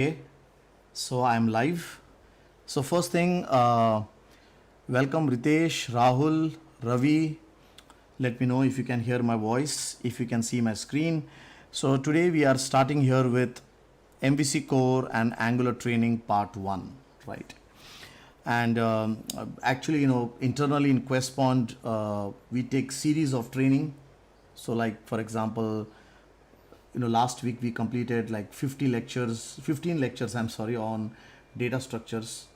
Okay, so I'm live. So first thing, welcome Ritesh, Rahul, Ravi. Let me know if you can hear my voice, if you can see my screen. So today we are starting here with MVC core and Angular training part 1, right? And actually, internally in Questpond, we take series of training. So like, for example, last week we completed like 15 lectures, I'm sorry, on data structures.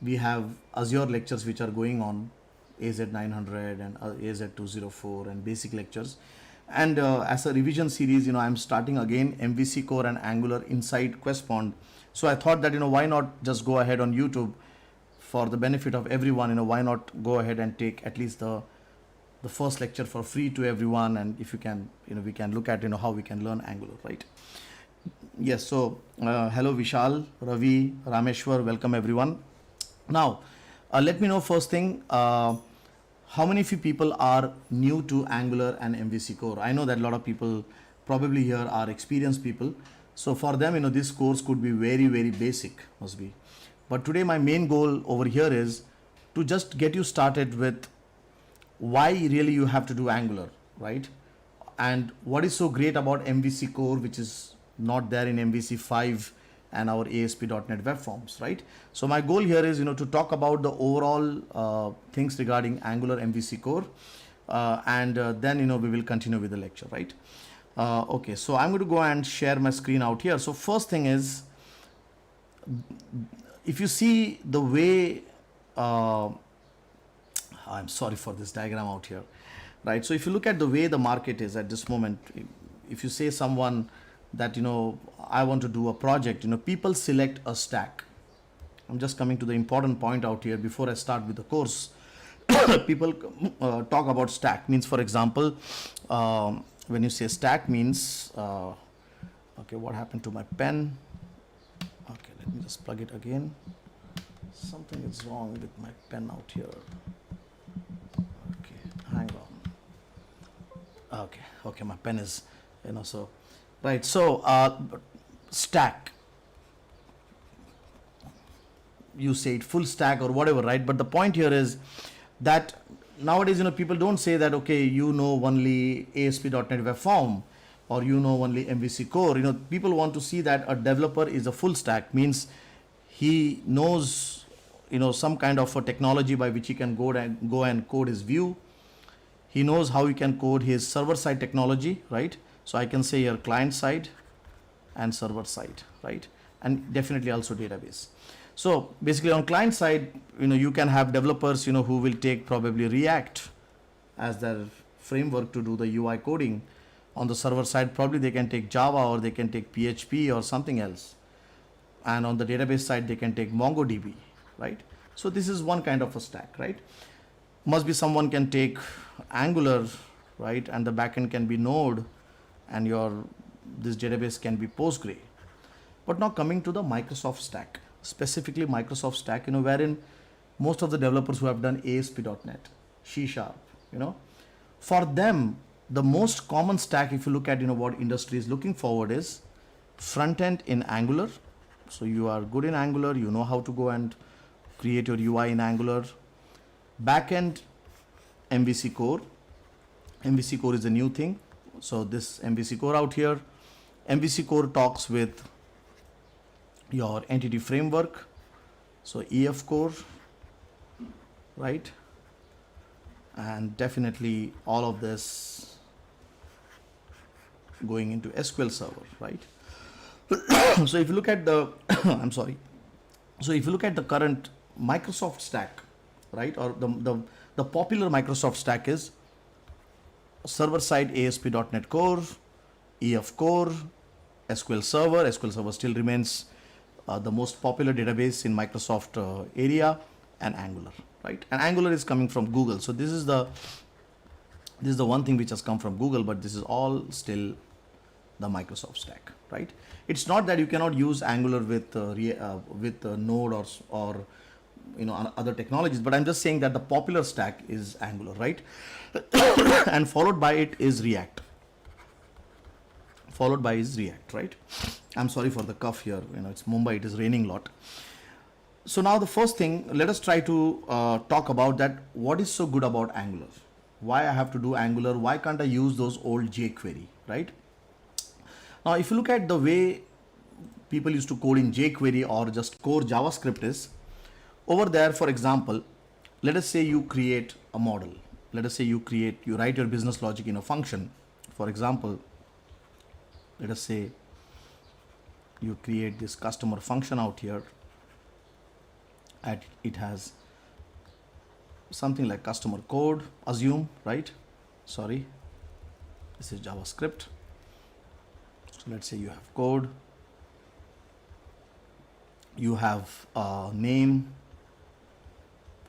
We have Azure lectures which are going on, AZ900 and AZ204 and basic lectures. And as a revision series, I'm starting again MVC core and Angular inside Questpond. So I thought that, why not just go ahead on YouTube for the benefit of everyone, why not go ahead and take at least the first lecture for free to everyone, and if you can, we can look at how we can learn Angular, right? Yes. So hello Vishal, Ravi, Rameshwar, welcome everyone. Now let me know first thing, how many of you people are new to Angular and MVC core? I know that a lot of people probably here are experienced people, so for them, this course could be very, very basic, must be. But today my main goal over here is to just get you started with why really you have to do Angular, right? And what is so great about MVC core, which is not there in MVC 5 and our ASP.NET web forms, right? So my goal here is, to talk about the overall things regarding Angular MVC core, and then, we will continue with the lecture, right? Okay, so I'm going to go and share my screen out here. So first thing is, if you see the way, I'm sorry for this diagram out here, right? So if you look at the way the market is at this moment, if you say someone that, I want to do a project, people select a stack. I'm just coming to the important point out here before I start with the course. People talk about stack, means, for example, when you say stack means, okay, what happened to my pen? Okay, let me just plug it again. Something is wrong with my pen out here. Hang on. Okay, my pen is, so, right. So, stack, you say it full stack or whatever, right? But the point here is that nowadays, people don't say that, okay, only ASP.NET web form or only MVC core. People want to see that a developer is a full stack, means he knows, some kind of a technology by which he can go and code his view. He knows how he can code his server side technology, right? So I can say here client side and server side, right? And definitely also database. So basically on client side, you can have developers, who will take probably React as their framework to do the UI coding. On the server side, probably they can take Java or they can take PHP or something else. And on the database side, they can take MongoDB, right? So this is one kind of a stack, right? Must be someone can take Angular, right? And the backend can be Node, and this database can be Postgre. But now coming to the Microsoft stack, specifically Microsoft stack, wherein most of the developers who have done ASP.NET, C#, for them, the most common stack, if you look at, what industry is looking forward, is front end in Angular. So you are good in Angular, you know how to go and create your UI in Angular. Backend MVC core. MVC core is a new thing. So this MVC core out here, MVC core talks with your entity framework. So EF core, right? And definitely all of this going into SQL Server, right? So if you look at the, I'm sorry. So if you look at the current Microsoft stack, right, or the popular Microsoft stack is server side ASP.NET Core, EF Core, SQL Server. SQL Server still remains the most popular database in Microsoft area, and Angular, right? And Angular is coming from Google. So this is the one thing which has come from Google, but this is all still the Microsoft stack, right? It's not that you cannot use Angular with Node or other technologies, but I'm just saying that the popular stack is Angular, right? And followed by it is React. followed by is React, right? I'm sorry for the cough here. It's Mumbai, it is raining a lot. So now the first thing, let us try to talk about that. What is so good about Angular? Why I have to do Angular? Why can't I use those old jQuery, right? Now, if you look at the way people used to code in jQuery or just core JavaScript is, over there, for example, let us say you create a model. Let us say you write your business logic in a function. For example, let us say you create this customer function out here. It has something like customer code, assume, right? Sorry, this is JavaScript. So let's say you have code, you have a name,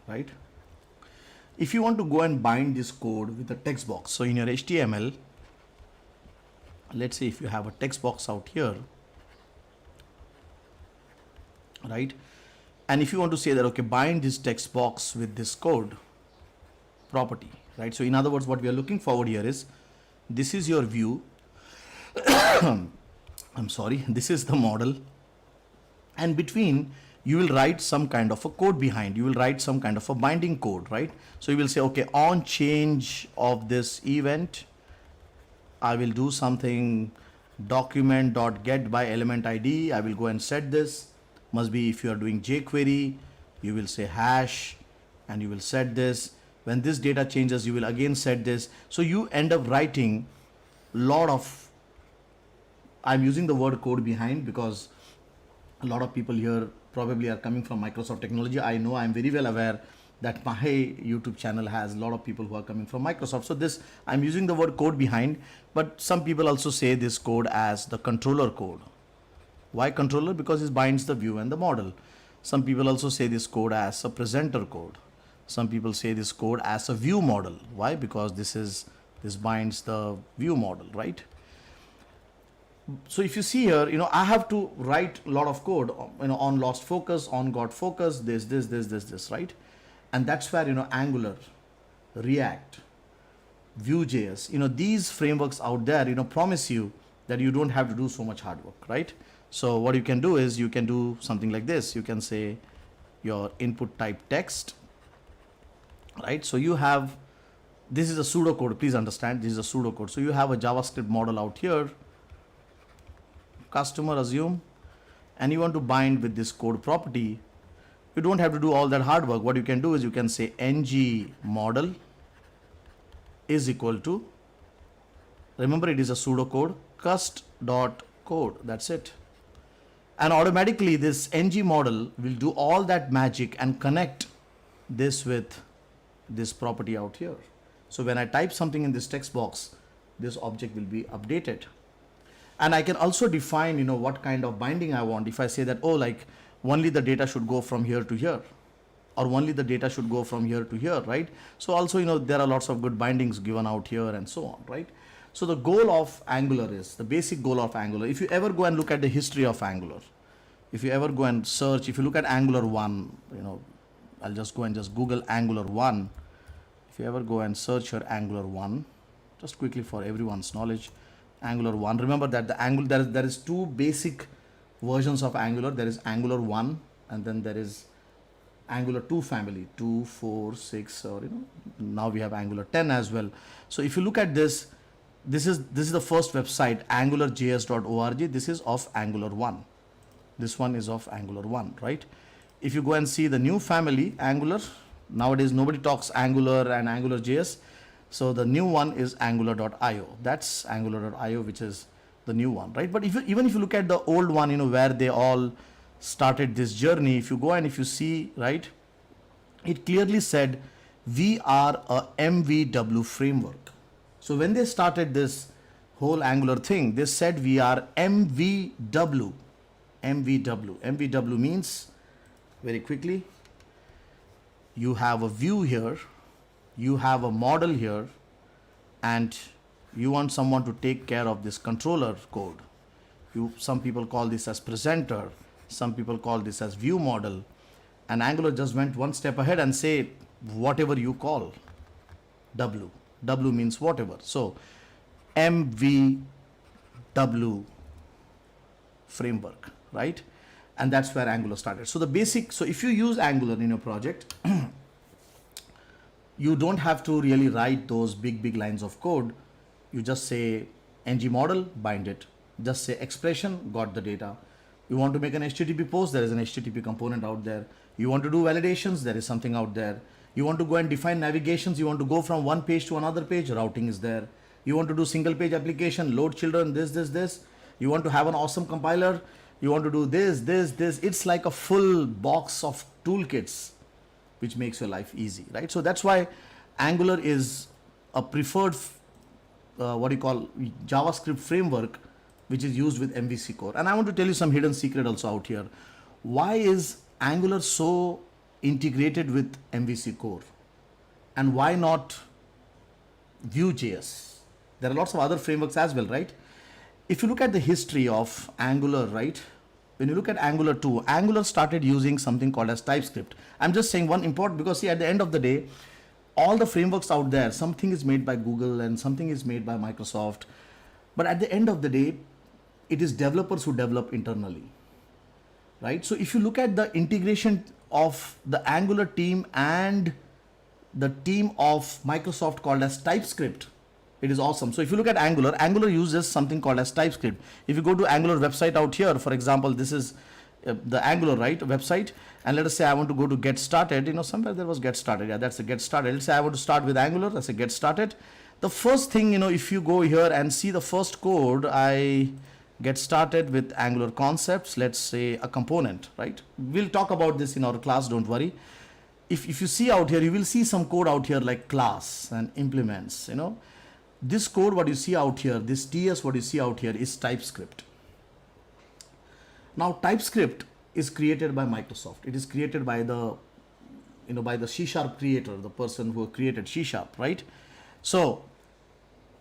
right? If you want to go and bind this code with a text box, so in your HTML, let's say if you have a text box out here, right? And if you want to say that, okay, bind this text box with this code property, right? So in other words, what we are looking forward here is, this is your view. I'm sorry, this is the model. And between, you will write some kind of a code behind. You will write some kind of a binding code, right? So you will say, okay, on change of this event, I will do something document.get by element ID. I will go and set this. Must be, if you are doing jQuery, you will say hash and you will set this. When this data changes, you will again set this. So you end up writing lot of, I'm using the word code behind because a lot of people here probably are coming from Microsoft technology. I know, I'm very well aware that my YouTube channel has a lot of people who are coming from Microsoft. So this, I'm using the word code behind, but some people also say this code as the controller code. Why controller? Because it binds the view and the model. Some people also say this code as a presenter code. Some people say this code as a view model. Why? Because this binds the view model, right? So if you see here, I have to write a lot of code, on lost focus, on got focus, this, right? And that's where, Angular, React, Vue.js, these frameworks out there, promise you that you don't have to do so much hard work, right? So what you can do is you can do something like this. You can say your input type text, right? So you have, this is a pseudocode. Please understand, this is a pseudocode. So you have a JavaScript model out here, customer assume, and you want to bind with this code property. You don't have to do all that hard work. What you can do is you can say ng model is equal to, remember it is a pseudocode, cust.code. That's it. And automatically this ng model will do all that magic and connect this with this property out here. So when I type something in this text box, this object will be updated. And I can also define, what kind of binding I want. If I say that, oh, like only the data should go from here to here, or only the data should go from here to here, right? So also, there are lots of good bindings given out here and so on, right? So the goal of Angular is, the basic goal of Angular, if you ever go and look at the history of Angular, if you ever go and search, if you look at Angular 1, I'll just go and just Google Angular 1. If you ever go and search your Angular 1, just quickly for everyone's knowledge, Angular 1, remember that there is two basic versions of Angular. There is Angular 1 and then there is Angular 2 family, 2, 4, 6, or now we have Angular 10 as well. So if you look at this, this is the first website, angularjs.org. This is of Angular 1. This one is of Angular 1, right? If you go and see the new family, Angular, nowadays nobody talks Angular and AngularJS. So the new one is angular.io. That's angular.io, which is the new one, right? But even if you look at the old one, where they all started this journey, if you go and if you see, right, it clearly said, we are a MVW framework. So when they started this whole Angular thing, they said we are MVW. MVW means, very quickly, you have a view here, you have a model here, and you want someone to take care of this controller code. Some people call this as presenter, some people call this as view model, and Angular just went one step ahead and say whatever you call W. W means whatever. So MVW, W framework, right? And that's where Angular started. So the basic, so if you use Angular in your project, you don't have to really write those big lines of code. You just say ng model, bind it. Just say expression, got the data. You want to make an HTTP post, there is an HTTP component out there. You want to do validations, there is something out there. You want to go and define navigations, you want to go from one page to another page, routing is there. You want to do single page application, load children, this. You want to have an awesome compiler, you want to do this. It's like a full box of toolkits which makes your life easy, right? So that's why Angular is a preferred JavaScript framework which is used with MVC core. And I want to tell you some hidden secret also out here. Why is Angular so integrated with MVC core? And why not Vue.js? There are lots of other frameworks as well, right? If you look at the history of Angular, right? When you look at Angular 2, Angular started using something called as TypeScript. I'm just saying one important, because see, at the end of the day, all the frameworks out there, something is made by Google and something is made by Microsoft. But at the end of the day, it is developers who develop internally, right? So if you look at the integration of the Angular team and the team of Microsoft called as TypeScript, it is awesome. So if you look at Angular, Angular uses something called as TypeScript. If you go to Angular website out here, for example, this is the Angular, right, website, and let us say I want to go to get started. You know, somewhere there was get started. Yeah, that's a get started. Let's say I want to start with Angular. That's a get started. The first thing, you know, if you go here and see the first code, I get started with Angular concepts. Let's say a component, right? We'll talk about this in our class, don't worry. If you see out here, you will see some code out here like class and implements, you know. This code, what you see out here, this TS, what you see out here is TypeScript. Now, TypeScript is created by Microsoft. It is created by the, you know, by the C# creator, the person who created C#, right? So,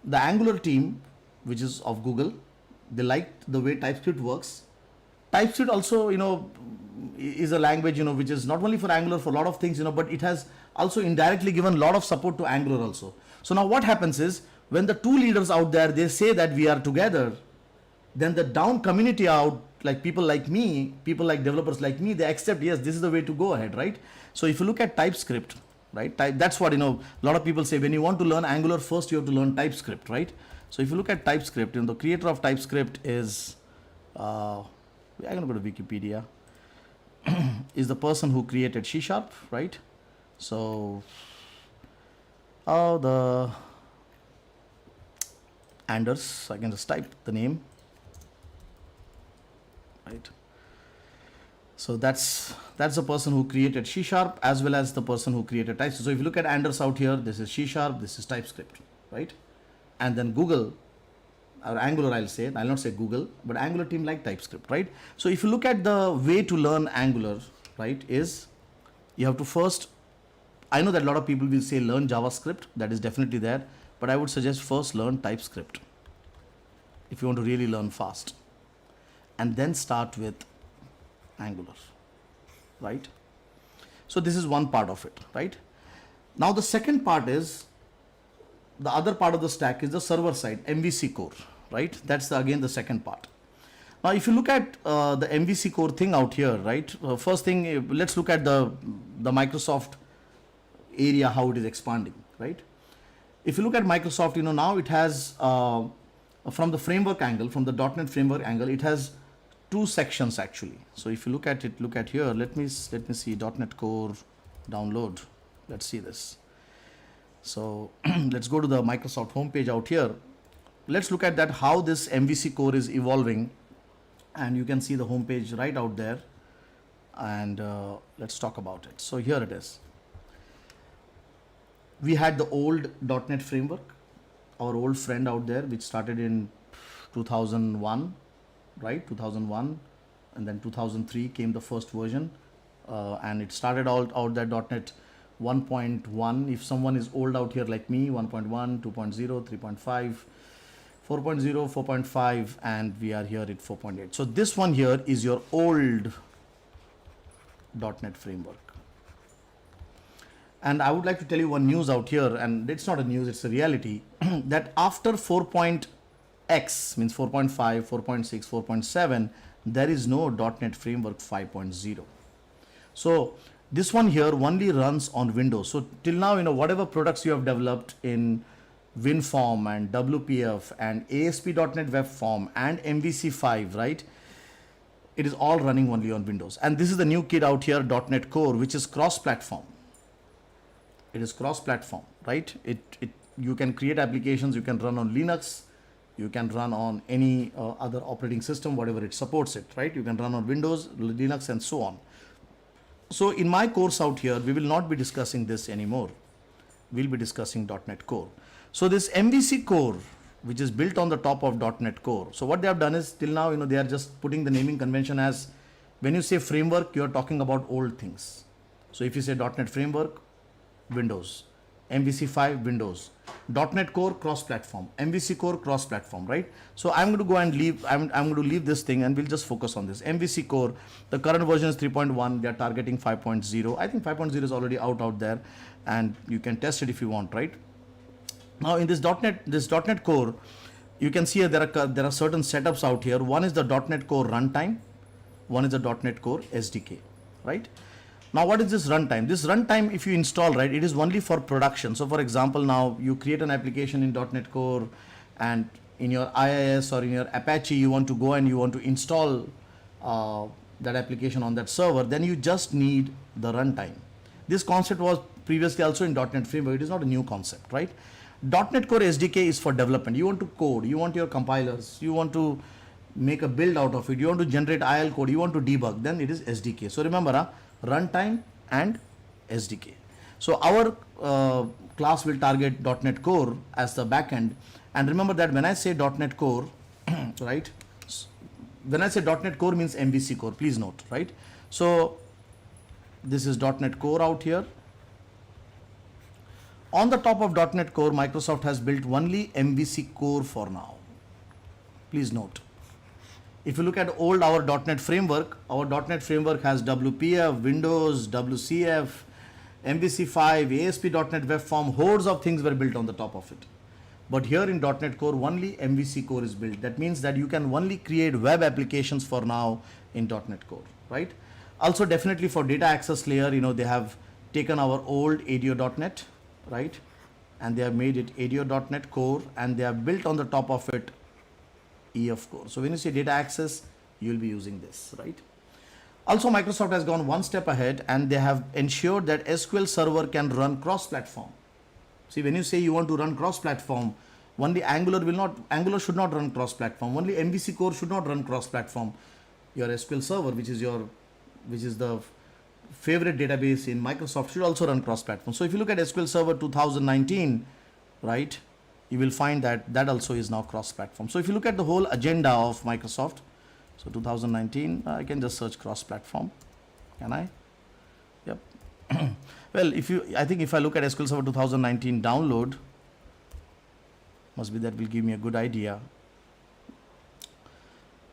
the Angular team, which is of Google, they liked the way TypeScript works. TypeScript also, you know, is a language, you know, which is not only for Angular, for a lot of things, you know, but it has also indirectly given a lot of support to Angular also. So now what happens is, when the two leaders out there, they say that we are together, then the down community out, like people like me, people like developers like me, they accept, yes, this is the way to go ahead, right? So if you look at TypeScript, right, that's what, you know, a lot of people say, when you want to learn Angular, first you have to learn TypeScript, right? So if you look at TypeScript, you know, the creator of TypeScript is, I'm going to go to Wikipedia, is the person who created C#, right? So, the Anders, I can just type the name, right? So that's the person who created C# as well as the person who created TypeScript. So if you look at Anders out here, this is C#, this is TypeScript, right? And then Google, or Angular, I'll say, I'll not say Google, but Angular team like TypeScript, right? So if you look at the way to learn Angular, right, is you have to first, I know that a lot of people will say learn JavaScript, that is definitely there, but I would suggest first learn TypeScript if you want to really learn fast, and then start with Angular, right? So this is one part of it, right? Now the second part is, the other part of the stack is the server side, MVC core, right? That's again the second part. Now if you look at the MVC core thing out here, right? First thing, let's look at the Microsoft area, how it is expanding, right? If you look at Microsoft, you know, now it has, from the framework angle, from the .NET framework angle, it has two sections actually. So if you look at it, look at here, let me see .NET Core download. Let's see this. So let's go to the Microsoft homepage out here. Let's look at that, how this MVC core is evolving, and you can see the homepage right out there, and let's talk about it. So here it is. We had the old .NET framework, our old friend out there, which started in 2001, right? 2001, and then 2003 came the first version, and it started out that .NET 1.1. If someone is old out here like me, 1.1, 2.0, 3.5, 4.0, 4.5, and we are here at 4.8. So this one here is your old .NET framework. And I would like to tell you one news out here, and it's not a news, it's a reality, that after 4.8, X means 4.5, 4.6, 4.7, there is no .NET Framework 5.0. So this one here only runs on Windows. So till now, whatever products you have developed in WinForm and WPF and ASP.NET Web Form and MVC5, right? It is all running only on Windows. And this is the new kid out here, .NET Core, which is cross-platform. It is cross-platform, right? You can create applications, you can run on Linux, you can run on any other operating system, whatever it supports it, right? You can run on Windows, Linux, and so on. So in my course out here, we will not be discussing this anymore. We'll be discussing .NET Core. So this MVC Core, which is built on the top of .NET Core. So what they have done is, till now, they are just putting the naming convention as, when you say framework, you are talking about old things. So if you say .NET Framework, Windows, MVC5, Windows, .NET Core, cross-platform, MVC Core, cross-platform, right? So I'm going to go and leave, I'm going to leave this thing and we'll just focus on this. MVC Core, the current version is 3.1, they are targeting 5.0. I think 5.0 is already out there, and you can test it if you want, right? Now in this .NET Core, you can see there are certain setups out here. One is the .NET Core runtime, one is the .NET Core SDK, right? Now what is this runtime? This runtime, if you install, right, it is only for production. So for example, now you create an application in .NET Core, and in your IIS or in your Apache, you want to go and you want to install that application on that server, then you just need the runtime. This concept was previously also in .NET Framework. It is not a new concept, right? .NET Core SDK is for development. You want to code, you want your compilers, you want to make a build out of it, you want to generate IL code, you want to debug, then it is SDK. So remember, runtime and SDK. So our class will target .NET Core as the backend. And remember that when I say .NET Core, right, when I say .NET Core means MVC Core, please note, right? So this is .NET Core out here. On the top of .NET Core, Microsoft has built only MVC Core for now. Please note. If you look at our .NET Framework, our .NET Framework has WPF, Windows, WCF, MVC5, ASP.NET Web Form, hordes of things were built on the top of it. But here in .NET Core, only MVC Core is built. That means that you can only create web applications for now in .NET Core, right? Also, definitely for data access layer, they have taken our old ADO.NET, right? And they have made it ADO.NET Core, and they have built on the top of it EF Core. So when you say data access, you'll be using this, right? Also, Microsoft has gone one step ahead, and they have ensured that SQL Server can run cross-platform. See, when you say you want to run cross-platform, only Angular should not run cross-platform. Only MVC Core should not run cross-platform. Your SQL Server, which is the favorite database in Microsoft, should also run cross-platform. So if you look at SQL Server 2019, right, you will find that also is now cross-platform. So if you look at the whole agenda of Microsoft, so 2019, I can just search cross-platform. Can I? Yep. Well, I think if I look at SQL Server 2019 download, must be that will give me a good idea.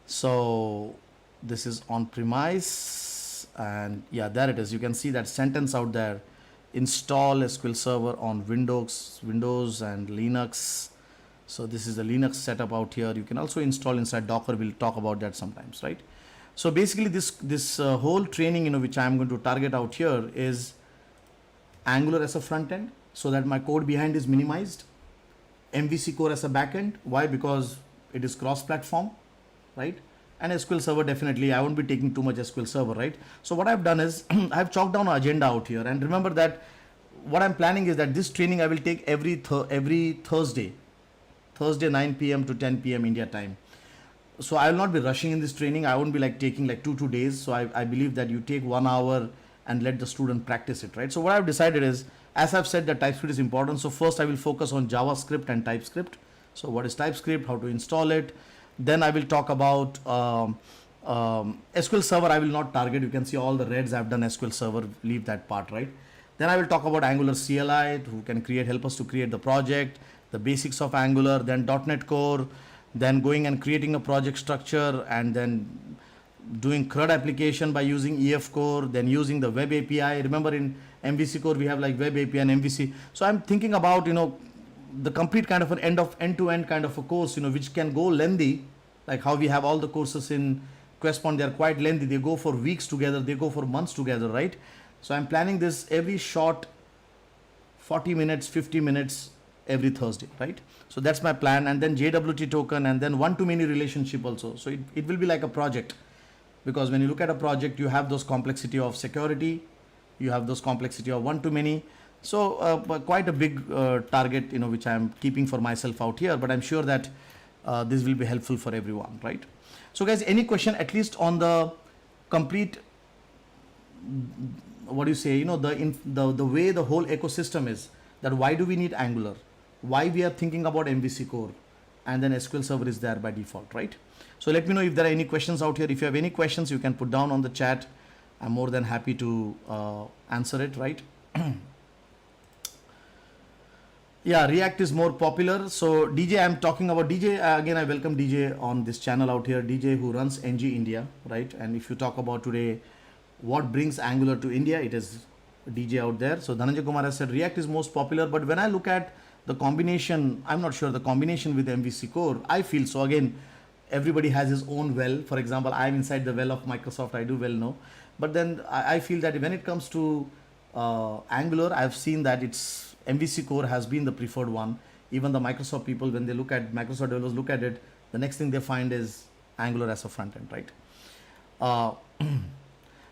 So this is on premise, and yeah, there it is. You can see that sentence out there: install SQL Server on Windows and Linux. So this is the Linux setup out here. You can also install inside Docker. We'll talk about that sometimes, right? So basically, this whole training, which I'm going to target out here is Angular as a front end, so that my code behind is minimized. MVC Core as a backend. Why? Because it is cross-platform, right? And SQL Server, definitely, I won't be taking too much SQL Server, right? So what I've done is I've chalked down an agenda out here, and remember that what I'm planning is that this training I will take every Thursday 9 p.m. to 10 p.m. India time. So I will not be rushing in this training. I won't be taking 2 days. So I believe that you take 1 hour and let the student practice it, right? So what I've decided is, as I've said, that TypeScript is important. So first I will focus on JavaScript and TypeScript. So what is TypeScript, how to install it. Then I will talk about SQL Server. I will not target. You can see all the reds I've done SQL Server, leave that part, right? Then I will talk about Angular CLI, who can help us to create the project, the basics of Angular, then .NET Core, then going and creating a project structure, and then doing CRUD application by using EF Core, then using the web API. Remember in MVC Core, we have Web API and MVC. So I'm thinking about, the complete kind of an end-to-end kind of a course, which can go lengthy, like how we have all the courses in Questpond. They are quite lengthy. They go for weeks together. They go for months together, right? So I'm planning this every short 40 minutes, 50 minutes every Thursday, right? So that's my plan. And then JWT token, and then one-to-many relationship also. So it will be like a project, because when you look at a project, you have those complexity of security, you have those complexity of one-to-many. So quite a big target, which I'm keeping for myself out here, but I'm sure that this will be helpful for everyone, right? So guys, any question at least on the complete, what do you say, the way the whole ecosystem is, that why do we need Angular? Why we are thinking about MVC core, and then SQL Server is there by default, right? So let me know if there are any questions out here. If you have any questions, you can put down on the chat. I'm more than happy to answer it, right? Yeah, React is more popular. So DJ, I'm talking about DJ. Again, I welcome DJ on this channel out here. DJ who runs NG India, right? And if you talk about today, what brings Angular to India, it is DJ out there. So Dhananjay Kumar has said React is most popular. But when I look at the combination, I'm not sure the combination with MVC core, I feel so. Again, everybody has his own well. For example, I'm inside the well of Microsoft. I do well know. But then I feel that when it comes to Angular, I've seen that it's MVC core has been the preferred one. Even the Microsoft people, when they look at Microsoft developers look at it, the next thing they find is Angular as a front end, right?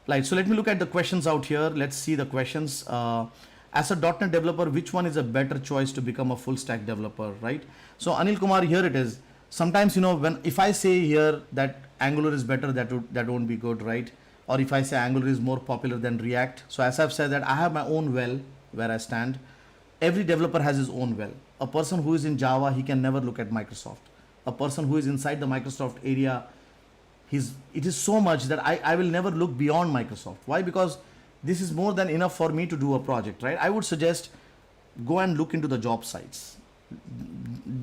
Right. So let me look at the questions out here. Let's see the questions. As a .NET developer, which one is a better choice to become a full stack developer, right? So Anil Kumar, here it is. Sometimes, if I say here that Angular is better, that won't be good, right? Or if I say Angular is more popular than React. So as I've said that I have my own well where I stand. Every developer has his own well. A person who is in Java, he can never look at Microsoft. A person who is inside the Microsoft area, it is so much that I will never look beyond Microsoft. Why? Because this is more than enough for me to do a project, right? I would suggest go and look into the job sites.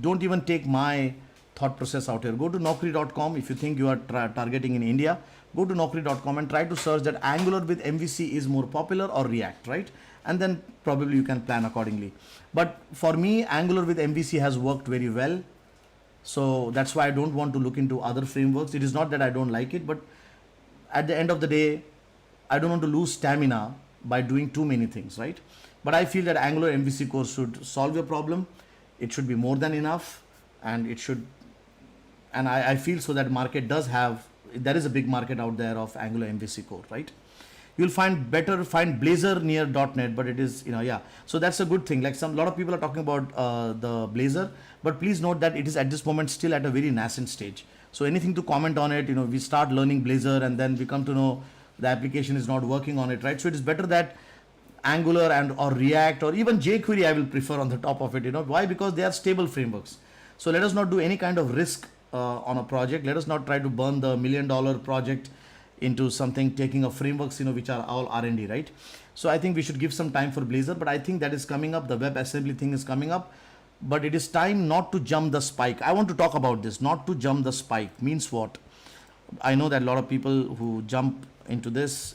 Don't even take my thought process out here. Go to naukri.com if you think you are targeting in India. Go to naukri.com and try to search that Angular with MVC is more popular or React, right? And then probably you can plan accordingly. But for me, Angular with MVC has worked very well. So that's why I don't want to look into other frameworks. It is not that I don't like it, but at the end of the day, I don't want to lose stamina by doing too many things, right? But I feel that Angular MVC course should solve your problem. It should be more than enough, and it should, and I feel so that market does have, there is a big market out there of Angular MVC core, right? You'll find Blazor near .NET, but it is, yeah. So that's a good thing. Like lot of people are talking about the Blazor, but please note that it is at this moment still at a very nascent stage. So anything to comment on it, we start learning Blazor and then we come to know the application is not working on it, right? So it is better that Angular or React or even jQuery I will prefer on the top of it. Why? Because they are stable frameworks. So let us not do any kind of risk on a project. Let us not try to burn the $1 million project into something taking a frameworks, which are all R&D, right? So I think we should give some time for Blazor, but I think that is coming up. The WebAssembly thing is coming up, but it is time not to jump the spike. I want to talk about this. Not to jump the spike means what? I know that a lot of people who jump into this,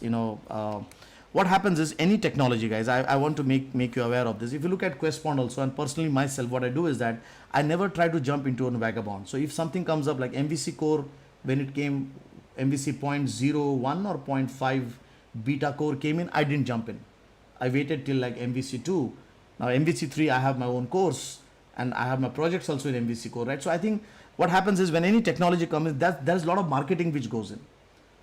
what happens is any technology, guys, I want to make you aware of this. If you look at Questpond also, and personally myself, what I do is that I never try to jump into a vagabond. So if something comes up like MVC core, when it came, MVC 0.01 or 0.5 beta core came in, I didn't jump in. I waited till like MVC 2. Now MVC 3, I have my own course and I have my projects also in MVC core, right? So I think what happens is when any technology comes in, there's a lot of marketing which goes in.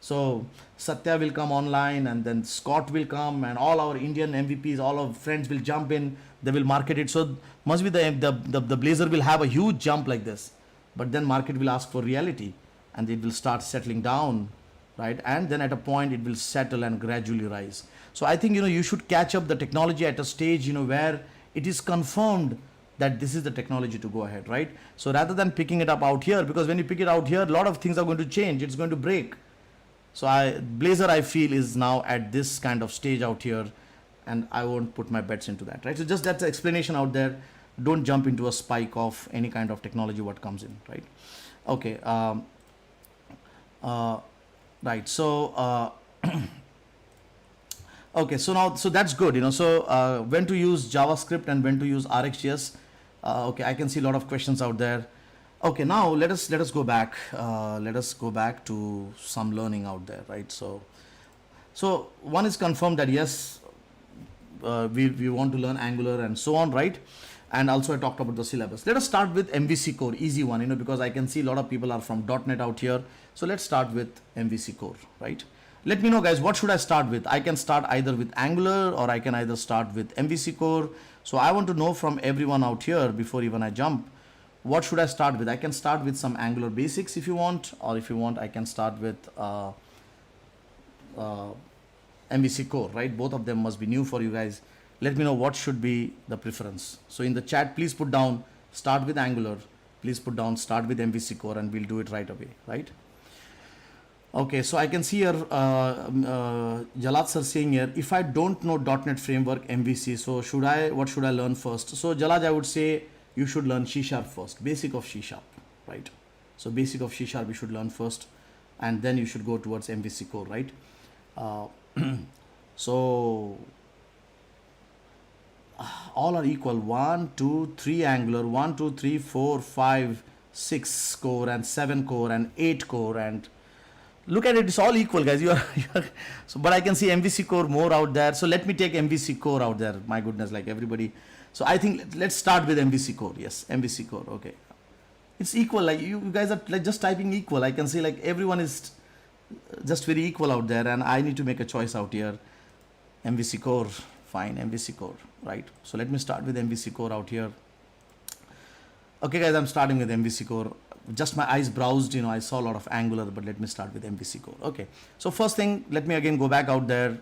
So Satya will come online and then Scott will come and all our Indian MVPs, all our friends will jump in, they will market it. So must be the Blazor will have a huge jump like this, but then market will ask for reality. And it will start settling down, right? And then at a point it will settle and gradually rise. So I think, you should catch up the technology at a stage, where it is confirmed that this is the technology to go ahead, right? So rather than picking it up out here, because when you pick it out here, a lot of things are going to change. It's going to break. So Blazor, I feel, is now at this kind of stage out here, and I won't put my bets into that, right? So just that's the explanation out there. Don't jump into a spike of any kind of technology what comes in, right? Okay. Right. So, okay. So now, so that's good. So when to use JavaScript and when to use RxJS. Okay, I can see a lot of questions out there. Okay, now let us go back. Let us go back to some learning out there, right? So one is confirmed that yes, we want to learn Angular and so on, right? And also I talked about the syllabus. Let us start with MVC core, easy one, because I can see a lot of people are from .NET out here. So let's start with MVC core, right? Let me know, guys, what should I start with? I can start either with Angular or I can either start with MVC core. So I want to know from everyone out here before even I jump, what should I start with? I can start with some Angular basics if you want, or if you want, I can start with MVC core, right? Both of them must be new for you guys. Let me know what should be the preference. So in the chat, please put down start with Angular. Please put down start with MVC core and we'll do it right away, right? Okay, so I can see here Jalad sir saying here, if I don't know .NET framework MVC, so what should I learn first? So Jalad, I would say you should learn C# first, basic of C#, right? So basic of C# you should learn first, and then you should go towards MVC core, right? So all are equal. 1, 2, 3 Angular, 1, 2, 3, 4, 5, 6 core and 7 core and 8 core, and look at it, it's all equal, guys. So, but I can see MVC core more out there. So let me take MVC core out there. My goodness, like everybody. So I think let's start with MVC core. Yes, MVC core. Okay, it's equal. Like you guys are like just typing equal. I can see like everyone is just very equal out there, and I need to make a choice out here. MVC core, fine. MVC core, right? So let me start with MVC core out here. Okay, guys, I'm starting with MVC core. Just my eyes browsed, I saw a lot of Angular, but let me start with MVC core. Okay, so first thing, let me again go back out there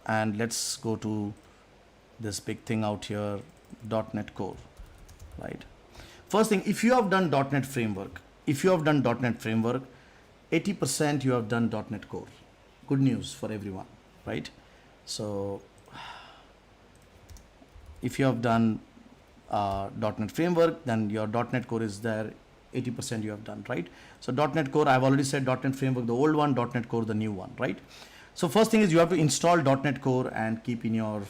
and let's go to this big thing out here, .NET core, right? First thing, if you have done .NET framework, 80% you have done .NET core. Good news for everyone, right? So if you have done .NET framework, then your .NET core is there. 80% you have done, right? So .NET core, I've already said .NET framework, the old one, .NET core, the new one, right? So first thing is you have to install .NET core and keep in your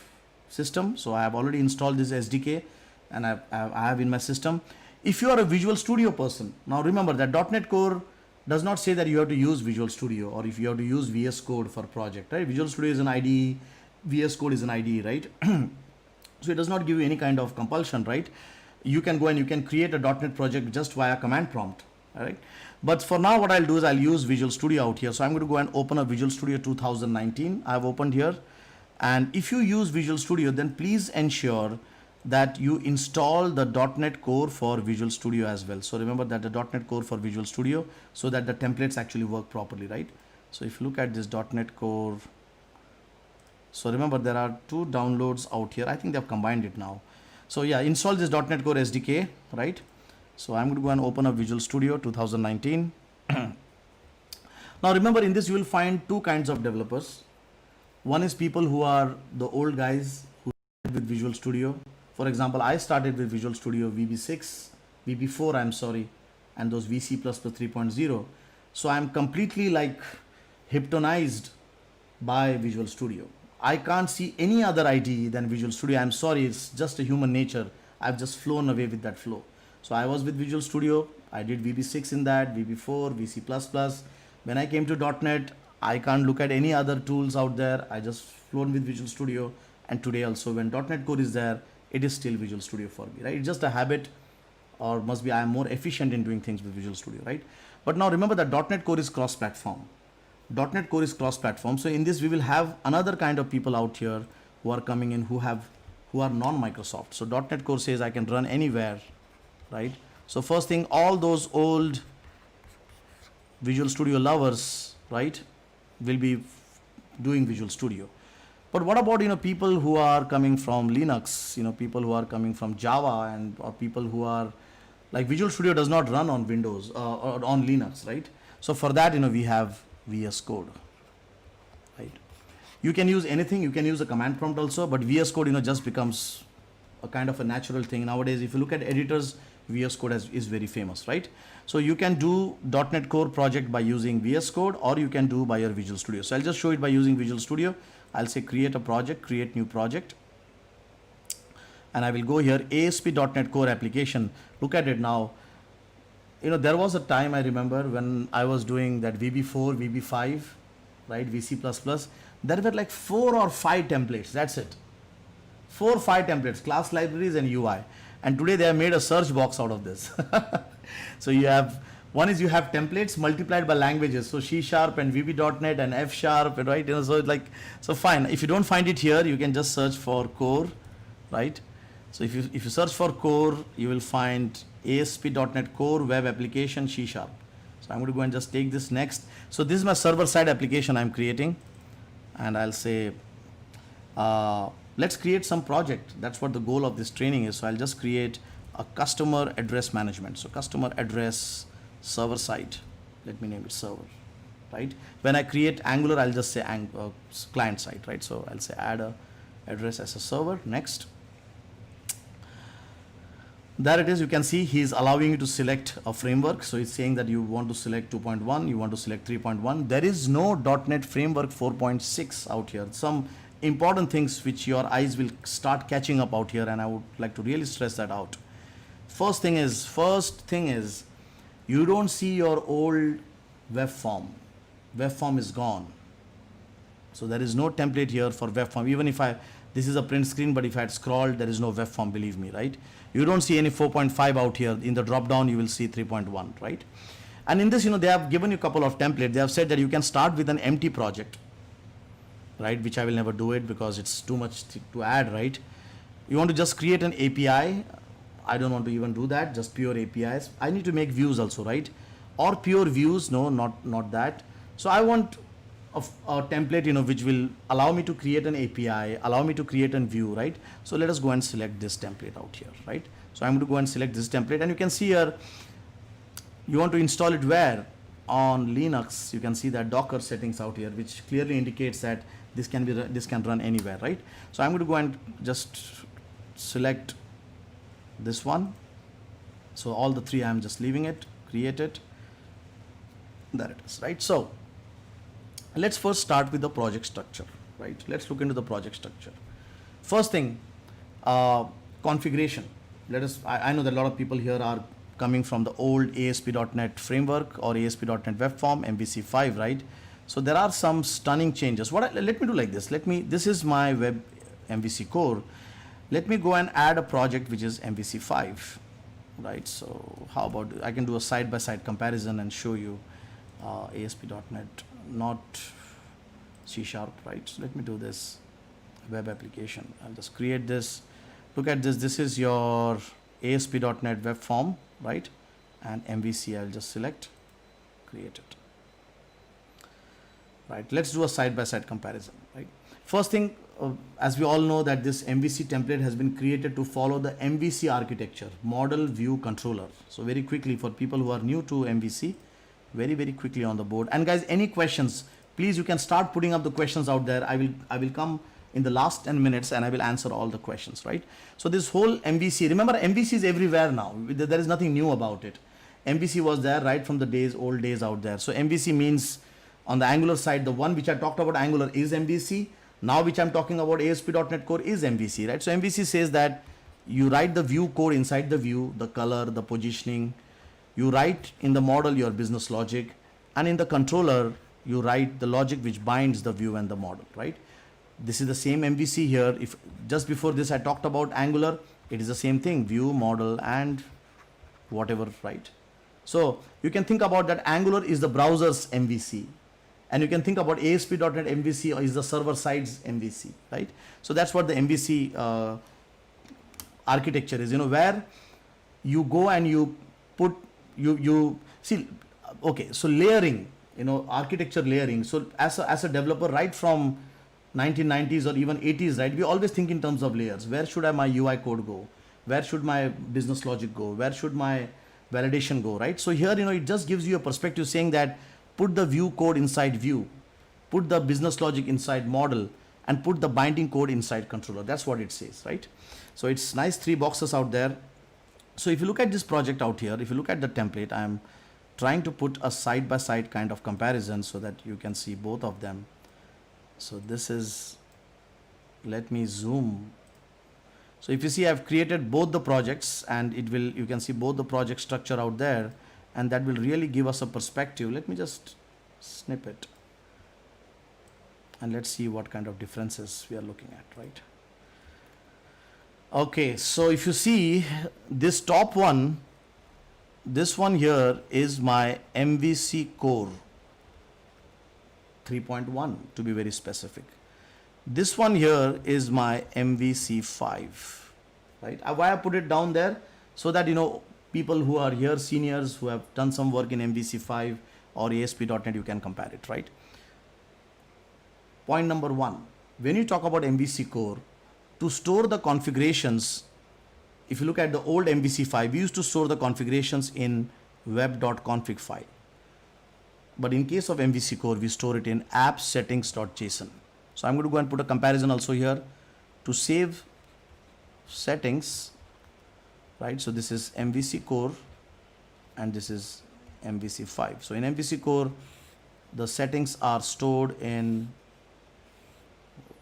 system. So I have already installed this SDK and I have in my system. If you are a Visual Studio person, now remember that .NET core does not say that you have to use Visual Studio or if you have to use VS Code for project, right? Visual Studio is an IDE, VS Code is an IDE, right? So it does not give you any kind of compulsion, right? You can go and you can create a .NET project just via command prompt, all right? But for now, what I'll do is I'll use Visual Studio out here. So I'm going to go and open a Visual Studio 2019. I've opened here. And if you use Visual Studio, then please ensure that you install the .NET core for Visual Studio as well. So remember that the .NET core for Visual Studio so that the templates actually work properly, right? So if you look at this .NET core, so remember there are 2 downloads out here. I think they've combined it now. So yeah, install this .NET Core SDK, right? So I'm going to go and open up Visual Studio 2019. Now remember, in this you will find 2 kinds of developers. One is people who are the old guys who started with Visual Studio. For example, I started with Visual Studio VB4, I'm sorry, and those VC++ 3.0. So I'm completely like hypnotized by Visual Studio. I can't see any other IDE than Visual Studio. I'm sorry, it's just a human nature. I've just flown away with that flow. So I was with Visual Studio. I did VB6 in that, VB4, VC++. When I came to .NET, I can't look at any other tools out there. I just flown with Visual Studio. And today also, when .NET Core is there, it is still Visual Studio for me, right? It's just a habit, or must be I am more efficient in doing things with Visual Studio, right? But now remember that .NET Core is cross-platform. .NET Core is cross-platform. So in this, we will have another kind of people out here who are coming in who are non-Microsoft. So .NET Core says I can run anywhere, right? So first thing, all those old Visual Studio lovers, right, will be doing Visual Studio. But what about, people who are coming from Linux, people who are coming from Java, or people who are like Visual Studio does not run on Windows or on Linux, right? So for that, we have VS Code, right? You can use anything. You can use a command prompt also, but VS Code, just becomes a kind of a natural thing nowadays. If you look at editors, VS Code is very famous, right? So you can do .NET Core project by using VS Code, or you can do by your Visual Studio. So I'll just show it by using Visual Studio. I'll say create a project, create new project. and I will go here, ASP.NET Core application. Look at it now. There was a time I remember when I was doing that VB4, VB5, right, VC++. There were like 4 or 5 templates. That's it. 4 or 5 templates, class libraries and UI. And today they have made a search box out of this. So you have, one is you have templates multiplied by languages. So C# and VB.NET and F#, right? So it's like, so fine. If you don't find it here, you can just search for core, right? So if you search for core, you will find ASP.NET Core Web Application C#. So I'm going to go and just take this next. So this is my server side application I'm creating, and I'll say, let's create some project. That's what the goal of this training is. So I'll just create a customer address management. So customer address server side. Let me name it server, right? When I create Angular, I'll just say client side, right? So I'll say add a address as a server. Next. There it is. You can see he's allowing you to select a framework. So it's saying that you want to select 2.1, you want to select 3.1. There is no .NET Framework 4.6 out here. Some important things which your eyes will start catching up out here, and I would like to really stress that out. First thing is you don't see your old web form. Web form is gone. So there is no template here for web form. Even if this is a print screen, but if I had scrolled, there is no web form, believe me, right? You don't see any 4.5 out here. In the drop down, you will see 3.1, right? And in this, they have given you a couple of templates. They have said that you can start with an empty project, right? Which I will never do it because it's too much to add, right? You want to just create an API. I don't want to even do that, just pure APIs. I need to make views also, right? Or pure views, no, not that. So I want a template, which will allow me to create an API, allow me to create a view, right? So let us go and select this template out here, right? So I'm going to go and select this template, and you can see here, you want to install it where? On Linux. You can see that Docker settings out here, which clearly indicates that this can run anywhere, right? So I'm going to go and just select this one. So all the 3 I'm just leaving it, create it. There it is, right? So let's first start with the project structure, right? Let's look into the project structure. First thing, configuration. I know that a lot of people here are coming from the old ASP.NET Framework or ASP.NET Web Form, MVC 5, right? So there are some stunning changes. Let me do like this. This is my web MVC core. Let me go and add a project which is MVC 5, right? So how about, I can do a side-by-side comparison and show you ASP.NET, not C#, right? So let me do this web application. I'll just create this. Look at this. This is your ASP.NET web form, right? And MVC, I'll just select, create it. Right. Let's do a side-by-side comparison, right? First thing, as we all know that this MVC template has been created to follow the MVC architecture, model view controller. So very quickly, for people who are new to MVC, very quickly on the board. And guys, any questions, please, you can start putting up the questions out there. I will come in the last 10 minutes and I will answer all the questions, right? So this whole MVC, remember MVC is everywhere now. There is nothing new about it. MVC was there right from the old days out there. So MVC means on the Angular side, the one which I talked about Angular is MVC. Now which I'm talking about ASP.NET Core is MVC, right? So MVC says that you write the view code inside the view, the color, the positioning. You write in the model your business logic, and in the controller, you write the logic which binds the view and the model, right? This is the same MVC here. If just before this I talked about Angular, it is the same thing, view, model, and whatever, right? So you can think about that Angular is the browser's MVC. And you can think about ASP.NET MVC is the server side's MVC, right? So that's what the MVC architecture is, where you go and you put, you see, okay, so layering, architecture layering. So as a developer, right from 1990s or even 80s, right, we always think in terms of layers. Where should my UI code go? Where should my business logic go? Where should my validation go, right? So here, it just gives you a perspective saying that put the view code inside view, put the business logic inside model, and put the binding code inside controller. That's what it says, right? So it's nice 3 boxes out there. So if you look at this project out here, if you look at the template, I'm trying to put a side-by-side kind of comparison so that you can see both of them. So this is, let me zoom. So if you see, I've created both the projects, and you can see both the project structure out there, and that will really give us a perspective. Let me just snip it, and let's see what kind of differences we are looking at, right? Okay, so if you see this top one, this one here is my MVC core 3.1 to be very specific. This one here is my MVC 5, right? Why I put it down there? So that, you know, people who are here, seniors who have done some work in MVC 5 or ASP.NET, you can compare it, right? Point number one, when you talk about MVC core, to store the configurations, if you look at the old MVC 5, we used to store the configurations in web.config file. But in case of MVC core, we store it in app settings.json. So I'm going to go and put a comparison also here to save settings, right? So this is MVC core and this is MVC 5. So in MVC core, the settings are stored in,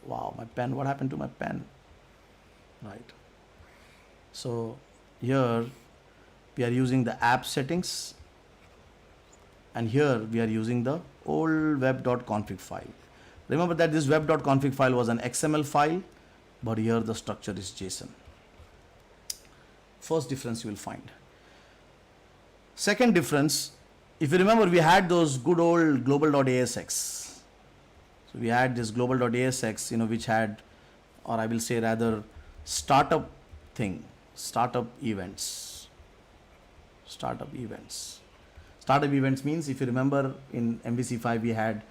wow, my pen, what happened to my pen? Right. So here we are using the app settings, and here we are using the old web.config file. Remember that this web.config file was an XML file, but here the structure is JSON. First difference you will find. Second difference, if you remember, we had those good old global.asx. So we had this global.asx, you know, which had, or I will say rather, startup thing, startup events. Startup events means, if you remember, in MVC5 we had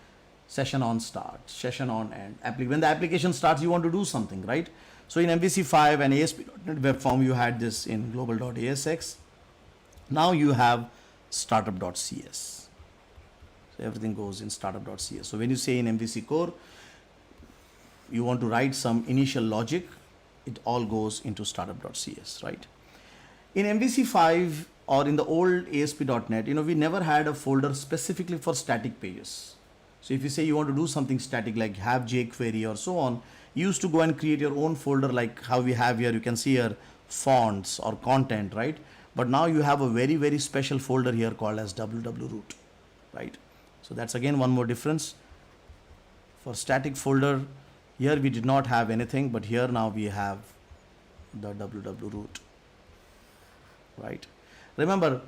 session on start, session on end. When the application starts, you want to do something, right? So in MVC5 and ASP.NET Web Form, you had this in global.asx. Now you have startup.cs. So everything goes in startup.cs. So when you say in MVC core, you want to write some initial logic, it all goes into startup.cs, right? In MVC5 or in the old ASP.NET, you know, we never had a folder specifically for static pages. So if you say you want to do something static like have jQuery or so on, you used to go and create your own folder like how we have here. You can see here fonts or content, right? But now you have a very, very special folder here called as www-root, right? So that's again one more difference. For static folder, here we did not have anything, but here now we have the www-root, right? Remember,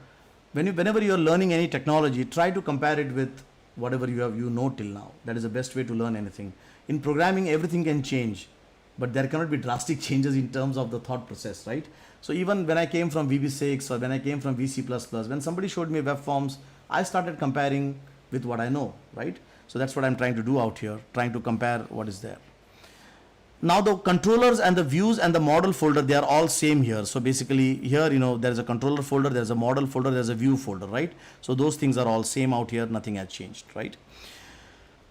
whenever you are learning any technology, try to compare it with whatever you know till now. That is the best way to learn anything. In programming, everything can change, but there cannot be drastic changes in terms of the thought process, right? So even when I came from VB6 or when I came from VC++, when somebody showed me web forms, I started comparing with what I know, right? So that's what I'm trying to do out here, trying to compare what is there. Now the controllers and the views and the model folder, they are all same here. So basically here, you know, there is a controller folder, there's a model folder, there's a view folder, right? So those things are all same out here, nothing has changed, right?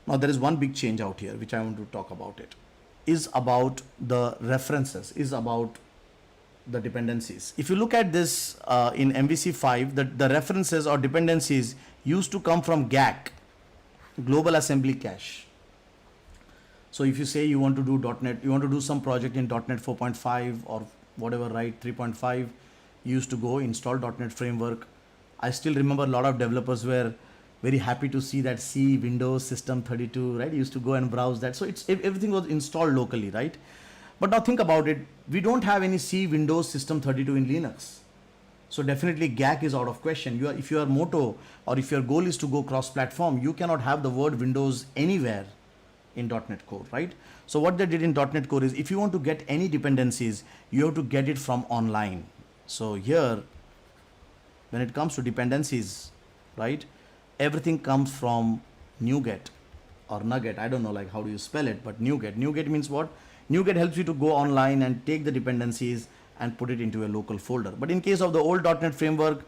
Now there is one big change out here, which I want to talk about it, is about the references, is about the dependencies. If you look at this in MVC5, the references or dependencies used to come from GAC, Global Assembly Cache. So if you say you want to do .NET, you want to do some project in .NET 4.5 or whatever, right, 3.5, you used to go install .NET Framework. I still remember a lot of developers were very happy to see that C, Windows, System 32, right? You used to go and browse that. So everything was installed locally, right? But now think about it. We don't have any C, Windows, System 32 in Linux. So definitely GAC is out of question. If you are Moto or if your goal is to go cross-platform, you cannot have the word Windows anywhere in .NET Core, right? So what they did in .NET Core is, if you want to get any dependencies, you have to get it from online. So here, when it comes to dependencies, right, everything comes from NuGet or Nugget. I don't know like how do you spell it, but NuGet. NuGet means what? NuGet helps you to go online and take the dependencies and put it into a local folder. But in case of the old .NET framework,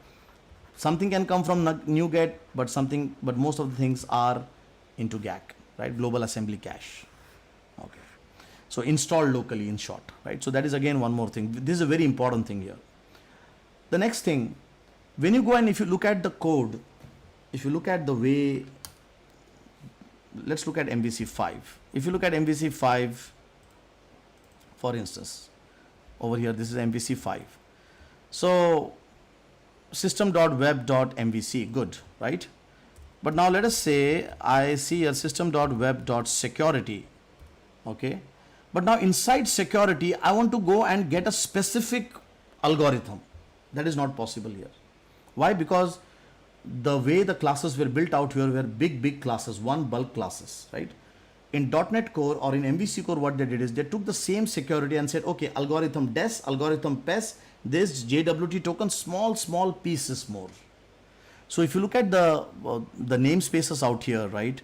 something can come from NuGet, but most of the things are into GAC, right? Global Assembly Cache. Okay. So installed locally, in short, right? So that is again one more thing. This is a very important thing here. The next thing, when you go and if you look at the code, if you look at the way, let's look at MVC5. If you look at MVC5, for instance, over here. This is MVC 5. So system.web.mvc, good, right? But now let us say I see a system.web.security, okay? But now inside security, I want to go and get a specific algorithm. That is not possible here. Why? Because the way the classes were built out here were big classes, one bulk classes, right? In .NET Core or in MVC Core, what they did is they took the same security and said, okay, algorithm des, algorithm pes, this JWT token, small pieces more. So if you look at the namespaces out here, right?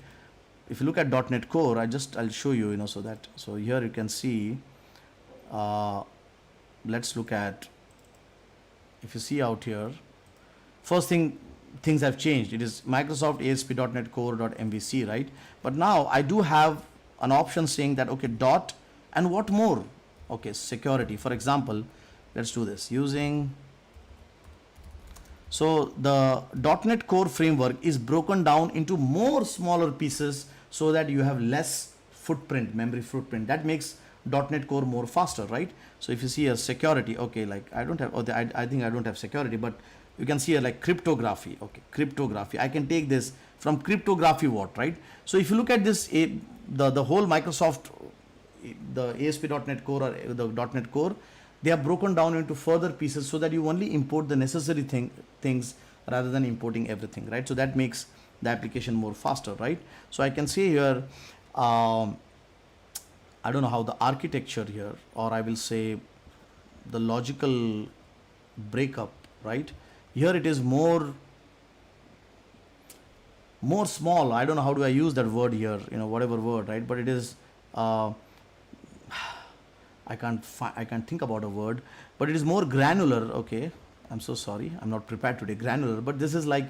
If you look at .NET Core, I'll show you, so here you can see, let's look at, if you see out here, first thing, things have changed. It is Microsoft ASP.NET Core.MVC, right? But now I do have an option saying that, okay, dot and what more? Okay, security. For example, let's do this using, so the .NET Core framework is broken down into more smaller pieces so that you have less footprint, memory footprint. That makes .NET Core more faster, right? So if you see a security, okay, like I don't have, I think I don't have security, but you can see here like cryptography. Okay, cryptography. I can take this from cryptography, what, right? So if you look at this, the whole Microsoft, the ASP.NET Core or the .NET Core, they are broken down into further pieces so that you only import the necessary things rather than importing everything, right? So that makes the application more faster, right? So I can see here, I don't know how the architecture here, or I will say the logical breakup, right? Here it is more small. I don't know how do I use that word here, whatever word, right? But it is, I can't think about a word, but it is more granular. Okay, I'm so sorry, I'm not prepared today. Granular, but this is like,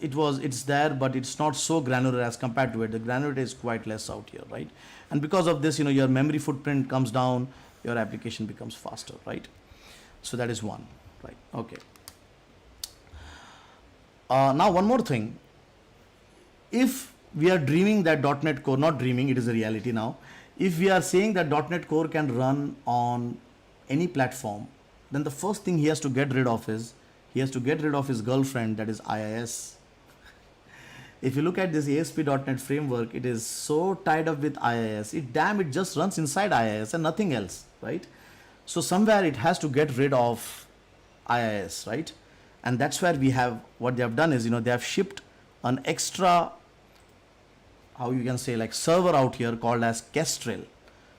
it's there, but it's not so granular as compared to it. The granularity is quite less out here, right? And because of this, your memory footprint comes down, your application becomes faster, right? So that is one. Right. Okay. Now one more thing. If we are dreaming that .NET Core, not dreaming, it is a reality now. If we are saying that .NET Core can run on any platform, then the first thing he has to get rid of is, he has to get rid of his girlfriend, that is IIS. If you look at this ASP.NET framework, it is so tied up with IIS. It just runs inside IIS and nothing else, right? So somewhere it has to get rid of IIS, right? And that's where we have, what they have done is, they have shipped an extra, how you can say, like server out here called as Kestrel.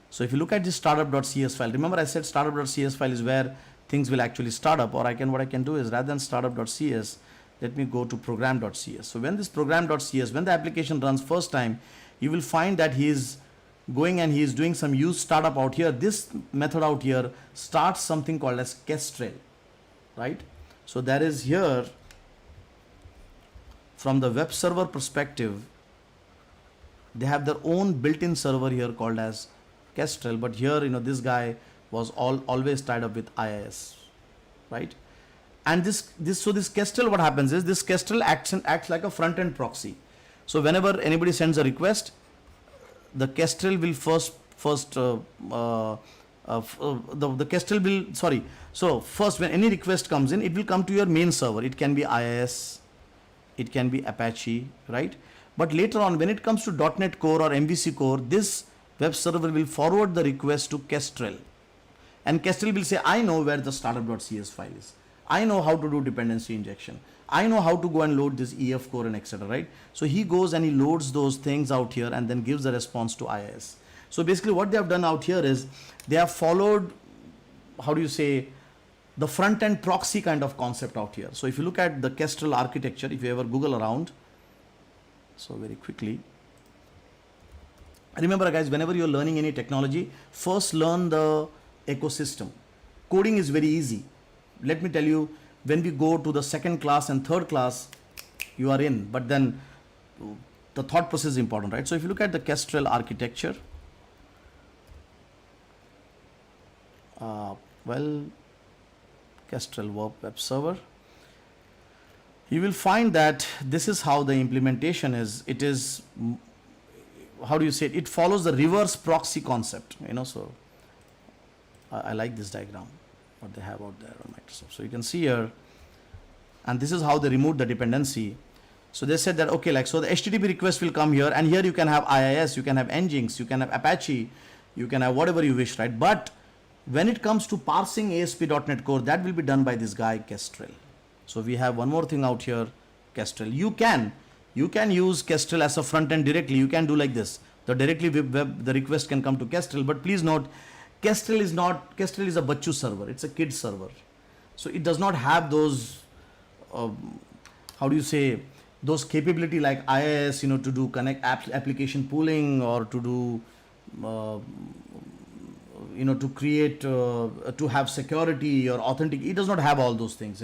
So if you look at this startup.cs file, remember I said startup.cs file is where things will actually start up, or what I can do is, rather than startup.cs, let me go to program.cs. So when this program.cs, when the application runs first time, you will find that he is going and he is doing some use startup out here. This method out here starts something called as Kestrel, right? So there is here, from the web server perspective, they have their own built-in server here called as Kestrel, but here, this guy was always tied up with IIS, right? And this Kestrel, what happens is, this Kestrel acts like a front-end proxy. So whenever anybody sends a request, the Kestrel will the Kestrel will, sorry. So first, when any request comes in, it will come to your main server. It can be IIS, it can be Apache, right? But later on, when it comes to .NET Core or MVC Core, this web server will forward the request to Kestrel. And Kestrel will say, I know where the startup.cs file is. I know how to do dependency injection. I know how to go and load this EF core and etc. Right? So he goes and he loads those things out here and then gives a response to IIS. So basically what they have done out here is they have followed, how do you say, the front end proxy kind of concept out here. So if you look at the Kestrel architecture, if you ever Google around, so very quickly, remember guys, whenever you're learning any technology, first learn the ecosystem. Coding is very easy. Let me tell you, when we go to the second class and third class, you are in, but then the thought process is important, right? So if you look at the Kestrel architecture, Kestrel web server, you will find that this is how the implementation is. It is, how do you say it? It follows the reverse proxy concept, so I like this diagram, what they have out there on Microsoft. So you can see here, and this is how they removed the dependency. So they said that, okay, like, so the HTTP request will come here, and here you can have IIS, you can have Nginx, you can have Apache, you can have whatever you wish, right? But when it comes to parsing ASP.NET Core, that will be done by this guy, Kestrel. So we have one more thing out here, Kestrel. You can use Kestrel as a front end directly. You can do like this. The directly web the request can come to Kestrel, but please note, Kestrel is a Bachu server. It's a kid server. So it does not have those, how do you say, those capability like IIS, to do connect application pooling, or to do, to create, to have security or authentic. It does not have all those things,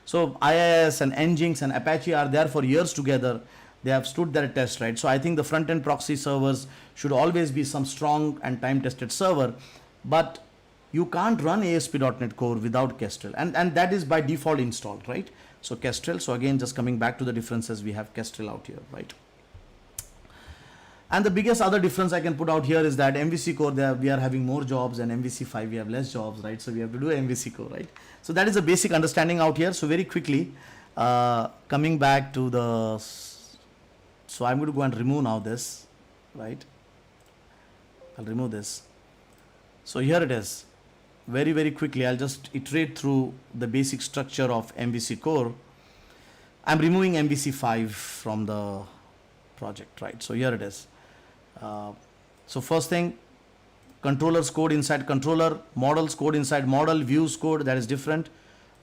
So IIS and Nginx and Apache are there for years together. They have stood their test, right? So I think the front-end proxy servers should always be some strong and time-tested server, but you can't run ASP.NET Core without Kestrel, and that is by default installed, right? So Kestrel. So again, just coming back to the differences, we have Kestrel out here, right? And the biggest other difference I can put out here is that MVC Core, we are having more jobs, and MVC5 we have less jobs, right? So we have to do MVC Core, right? So that is the basic understanding out here. So very quickly, coming back to the, so I'm going to go and remove now this, right? I'll remove this. So here it is. Very, very quickly, I'll just iterate through the basic structure of MVC Core. I'm removing MVC5 from the project, right? So here it is. So first thing, controllers code inside controller, models code inside model, views code, that is different.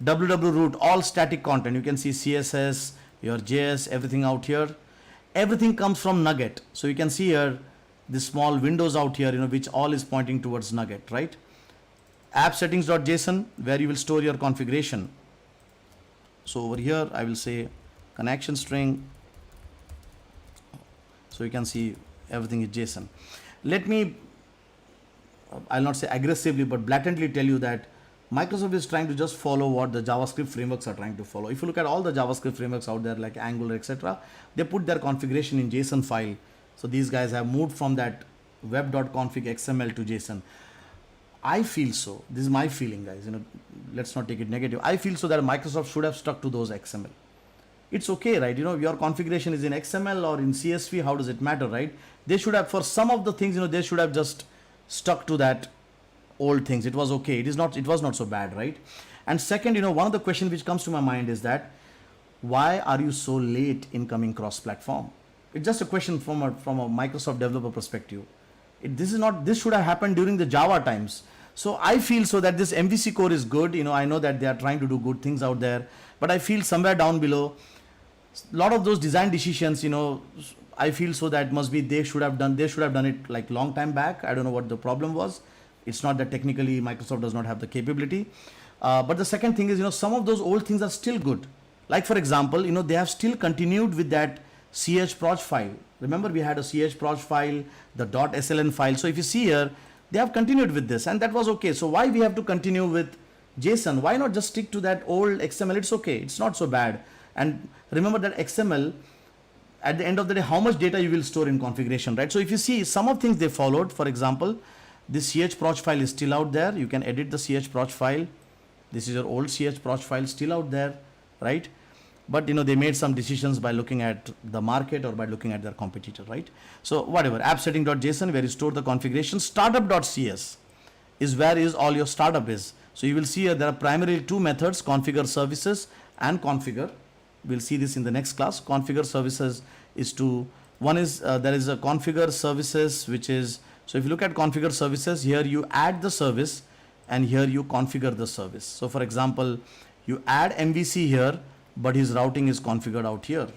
WW root, all static content. You can see CSS, your JS, everything out here. Everything comes from Nugget. So you can see here, the small windows out here, which all is pointing towards Nugget, right? App settings.json, where you will store your configuration. So over here, I will say connection string. So you can see everything is JSON. Let me, I'll not say aggressively, but blatantly tell you that Microsoft is trying to just follow what the JavaScript frameworks are trying to follow. If you look at all the JavaScript frameworks out there, like Angular, etc., they put their configuration in JSON file. So these guys have moved from that web.config XML to JSON. I feel so. This is my feeling, guys. Let's not take it negative. I feel so that Microsoft should have stuck to those XML. It's okay, right? Your configuration is in XML or in CSV. How does it matter, right? They should have, for some of the things, they should have just stuck to that old things. It was okay. It was not so bad, right? And second, one of the questions which comes to my mind is that why are you so late in coming cross-platform? It's just a question from a Microsoft developer perspective. This should have happened during the Java times. So I feel so that this MVC Core is good. I know that they are trying to do good things out there, but I feel somewhere down below, a lot of those design decisions, I feel so that must be they should have done it like long time back. I don't know what the problem was. It's not that technically Microsoft does not have the capability. But the second thing is, some of those old things are still good. Like for example, they have still continued with that chproj file. Remember, we had a chproj file, the .sln file. So if you see here, they have continued with this, and that was okay. So why we have to continue with JSON? Why not just stick to that old XML? It's okay. It's not so bad. And remember that XML, at the end of the day, how much data you will store in configuration, right? So if you see some of things they followed, for example, this chproj file is still out there. You can edit the chproj file. This is your old chproj file still out there, right? But they made some decisions by looking at the market or by looking at their competitor, right? So whatever, app setting.json, where you store the configuration. Startup.cs is where is all your startup is. So you will see here there are primarily two methods, configure services and configure. We'll see this in the next class. Configure services is there is a configure services, which is, so if you look at configure services, here you add the service and here you configure the service. So for example, you add MVC here, but his routing is configured out here.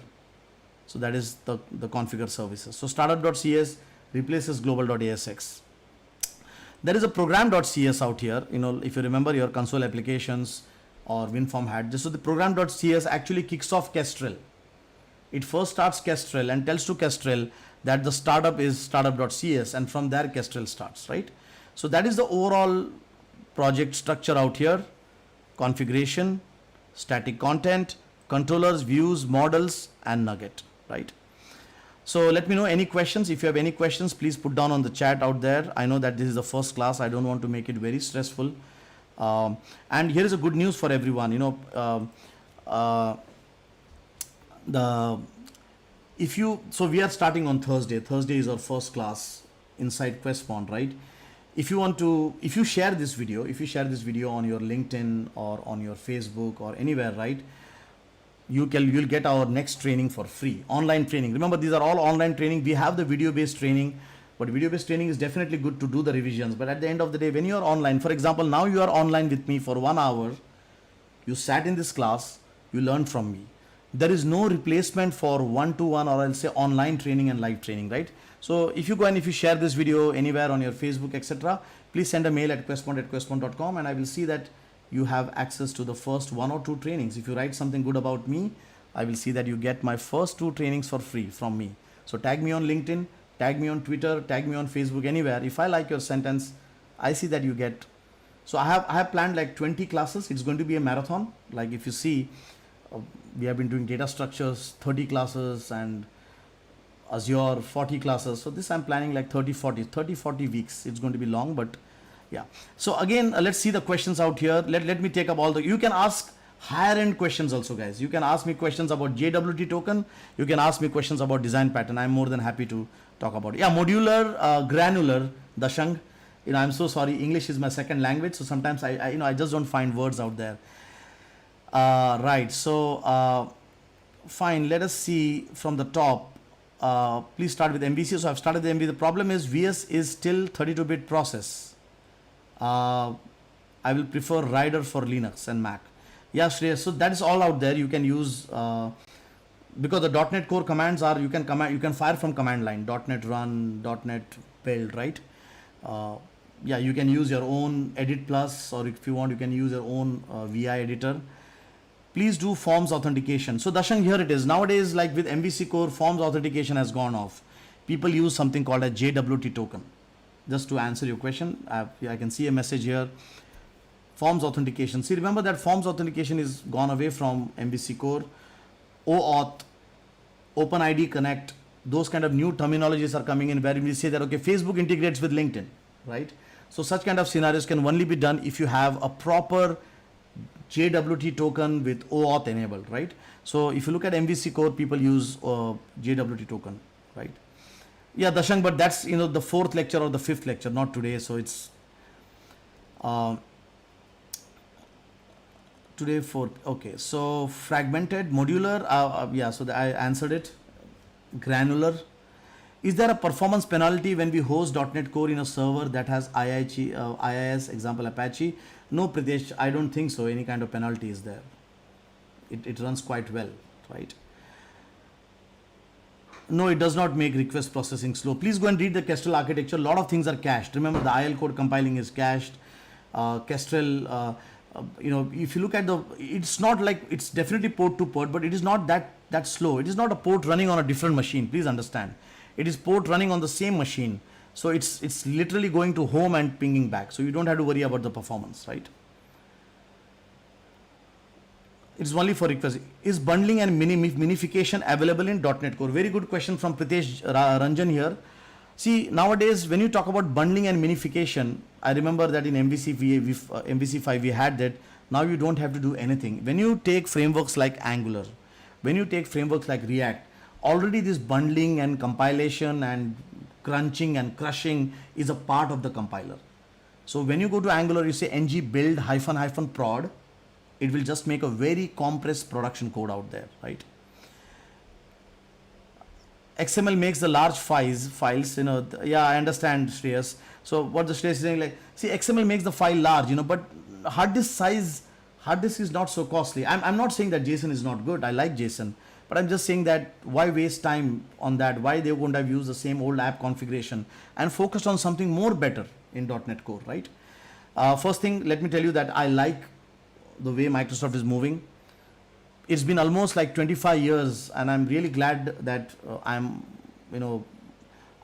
So that is the configure services. So startup.cs replaces global.asx. There is a program.cs out here. If you remember your console applications or WinForm had this. So the program.cs actually kicks off Kestrel. It first starts Kestrel and tells to Kestrel that the startup is startup.cs, and from there Kestrel starts, right? So that is the overall project structure out here. Configuration, static content, controllers, views, models, and Nugget, right? So let me know any questions. If you have any questions, please put down on the chat out there. I know that this is the first class. I don't want to make it very stressful. And here is a good news for everyone. So we are starting on Thursday. Thursday is our first class inside Questpond, right? If you share this video, on your LinkedIn or on your Facebook or anywhere, right? You'll get our next training for free, online training. Remember, these are all online training. We have the video based training, but video based training is definitely good to do the revisions. But at the end of the day, when you are online, for example, now you are online with me for 1 hour, you sat in this class, you learned from me. There is no replacement for one-to-one, or I'll say online training and live training, right? So if you go and if you share this video anywhere on your Facebook, etc., please send a mail at questpond@questpond.com, and I will see that you have access to the first 1 or 2 trainings. If you write something good about me, I will see that you get my first 2 trainings for free from me. So tag me on LinkedIn, tag me on Twitter, tag me on Facebook, anywhere. If I like your sentence, I see that you get. So I have planned like 20 classes. It's going to be a marathon. Like if you see, we have been doing data structures, 30 classes, and Azure 40 classes. So this I'm planning like 30-40 weeks. It's going to be long, but yeah. So again, let's see the questions out here. Let me take up all the, you can ask higher end questions also, guys. You can ask me questions about JWT token. You can ask me questions about design pattern. I'm more than happy to talk about it. Yeah, modular, granular, Dashang. I'm so sorry. English is my second language. So sometimes I just don't find words out there. Right. So fine. Let us see from the top. Please start with MVC. So I've started the MVC. The problem is VS is still 32-bit process. I will prefer Rider for Linux and Mac. Yeah, Shreyas. So that is all out there. You can use because the .NET Core commands are you can fire from command line. .NET run, .NET build, right? Yeah, you can use your own Edit Plus, or if you want, you can use your own VI editor. Please do forms authentication. So Dashang, here it is. Nowadays, like with MVC Core, forms authentication has gone off. People use something called a JWT token. Just to answer your question, I can see a message here. Forms authentication. See, remember that forms authentication is gone away from MVC Core. OAuth, OpenID Connect, those kind of new terminologies are coming in where we say that, okay, Facebook integrates with LinkedIn, right? So such kind of scenarios can only be done if you have a proper JWT token with OAuth enabled, right? So if you look at MVC Core, people use JWT token, right? Yeah, Dashang, but that's the 4th lecture or the 5th lecture, not today. So it's today 4th. Okay, so fragmented, modular. Yeah, so I answered it. Granular. Is there a performance penalty when we host .NET Core in a server that has IIS, example Apache? No, Pritesh, I don't think so. Any kind of penalty is there. It runs quite well, right? No, it does not make request processing slow. Please go and read the Kestrel architecture. A lot of things are cached. Remember, the IL code compiling is cached. Kestrel, if you look at it's not like it's definitely port to port, but it is not that slow. It is not a port running on a different machine. Please understand. It is port running on the same machine. So it's literally going to home and pinging back. So you don't have to worry about the performance, right? It's only for request. Is bundling and minification available in .NET Core? Very good question from Pritesh Ranjan here. See, nowadays when you talk about bundling and minification, I remember that in MVC5 we had that. Now you don't have to do anything. When you take frameworks like Angular, when you take frameworks like React, already this bundling and compilation and crunching and crushing is a part of the compiler. So when you go to Angular, you say ng build -- prod, it will just make a very compressed production code out there, right? XML makes the large files, yeah, I understand, Shreyas. So what the Shreyas is saying, like, see, XML makes the file large, but hard disk is not so costly. I'm not saying that JSON is not good. I like JSON, but I'm just saying that why waste time on that? Why they wouldn't have used the same old app configuration and focused on something more better in .NET Core, right? First thing, let me tell you that I like the way Microsoft is moving. It's been almost like 25 years, and I'm really glad that I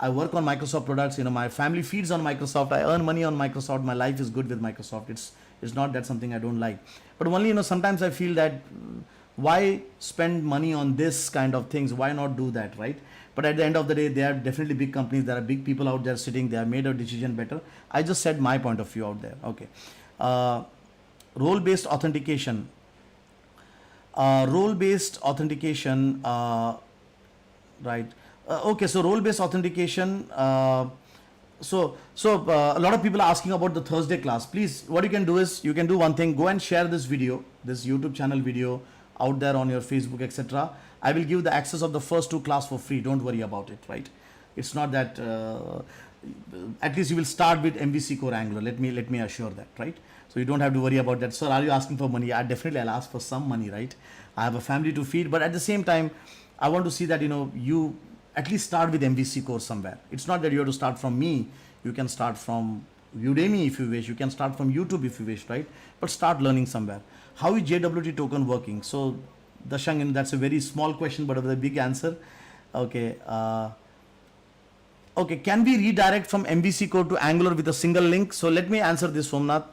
work on Microsoft products. My family feeds on Microsoft. I earn money on Microsoft. My life is good with Microsoft. It's not that something I don't like, but only sometimes I feel that Why spend money on this kind of things? Why not do that, right? But at the end of the day, they are definitely big companies. There are big people out there sitting. They have made a decision better. I just said my point of view out there. Okay. Role-based authentication. Role-based authentication, right? Okay, so role-based authentication. A lot of people are asking about the Thursday class. Please, what you can do is you can do one thing. Go and share this video, this YouTube channel video out there on your Facebook, etc. I will give the access of the first 2 class for free. Don't worry about it, right? It's not that. At least you will start with MVC Core Angular. Let me assure that, right? So you don't have to worry about that. Sir, are you asking for money? I'll ask for some money, right? I have a family to feed, but at the same time, I want to see that you at least start with MVC Core somewhere. It's not that you have to start from me. You can start from Udemy if you wish. You can start from YouTube if you wish, right? But start learning somewhere. How is JWT token working? So, Dashang, that's a very small question, but with a big answer. Okay. Okay, can we redirect from MVC Core to Angular with a single link? So let me answer this, Somnath.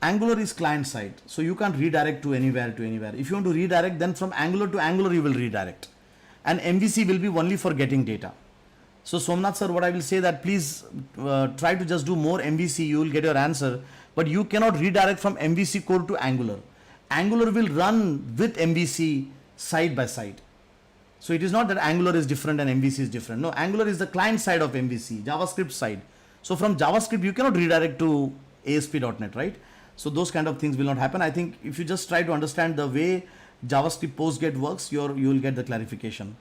Angular is client side, so you can't redirect to anywhere. If you want to redirect, then from Angular to Angular you will redirect, and MVC will be only for getting data. So Somnath sir, what I will say that please try to just do more MVC, you will get your answer, but you cannot redirect from MVC Core to Angular. Angular will run with MVC side by side. So it is not that Angular is different and MVC is different. No, Angular is the client side of MVC, JavaScript side. So from JavaScript, you cannot redirect to ASP.NET, right? So those kind of things will not happen. I think if you just try to understand the way JavaScript PostGet works, you will get the clarification.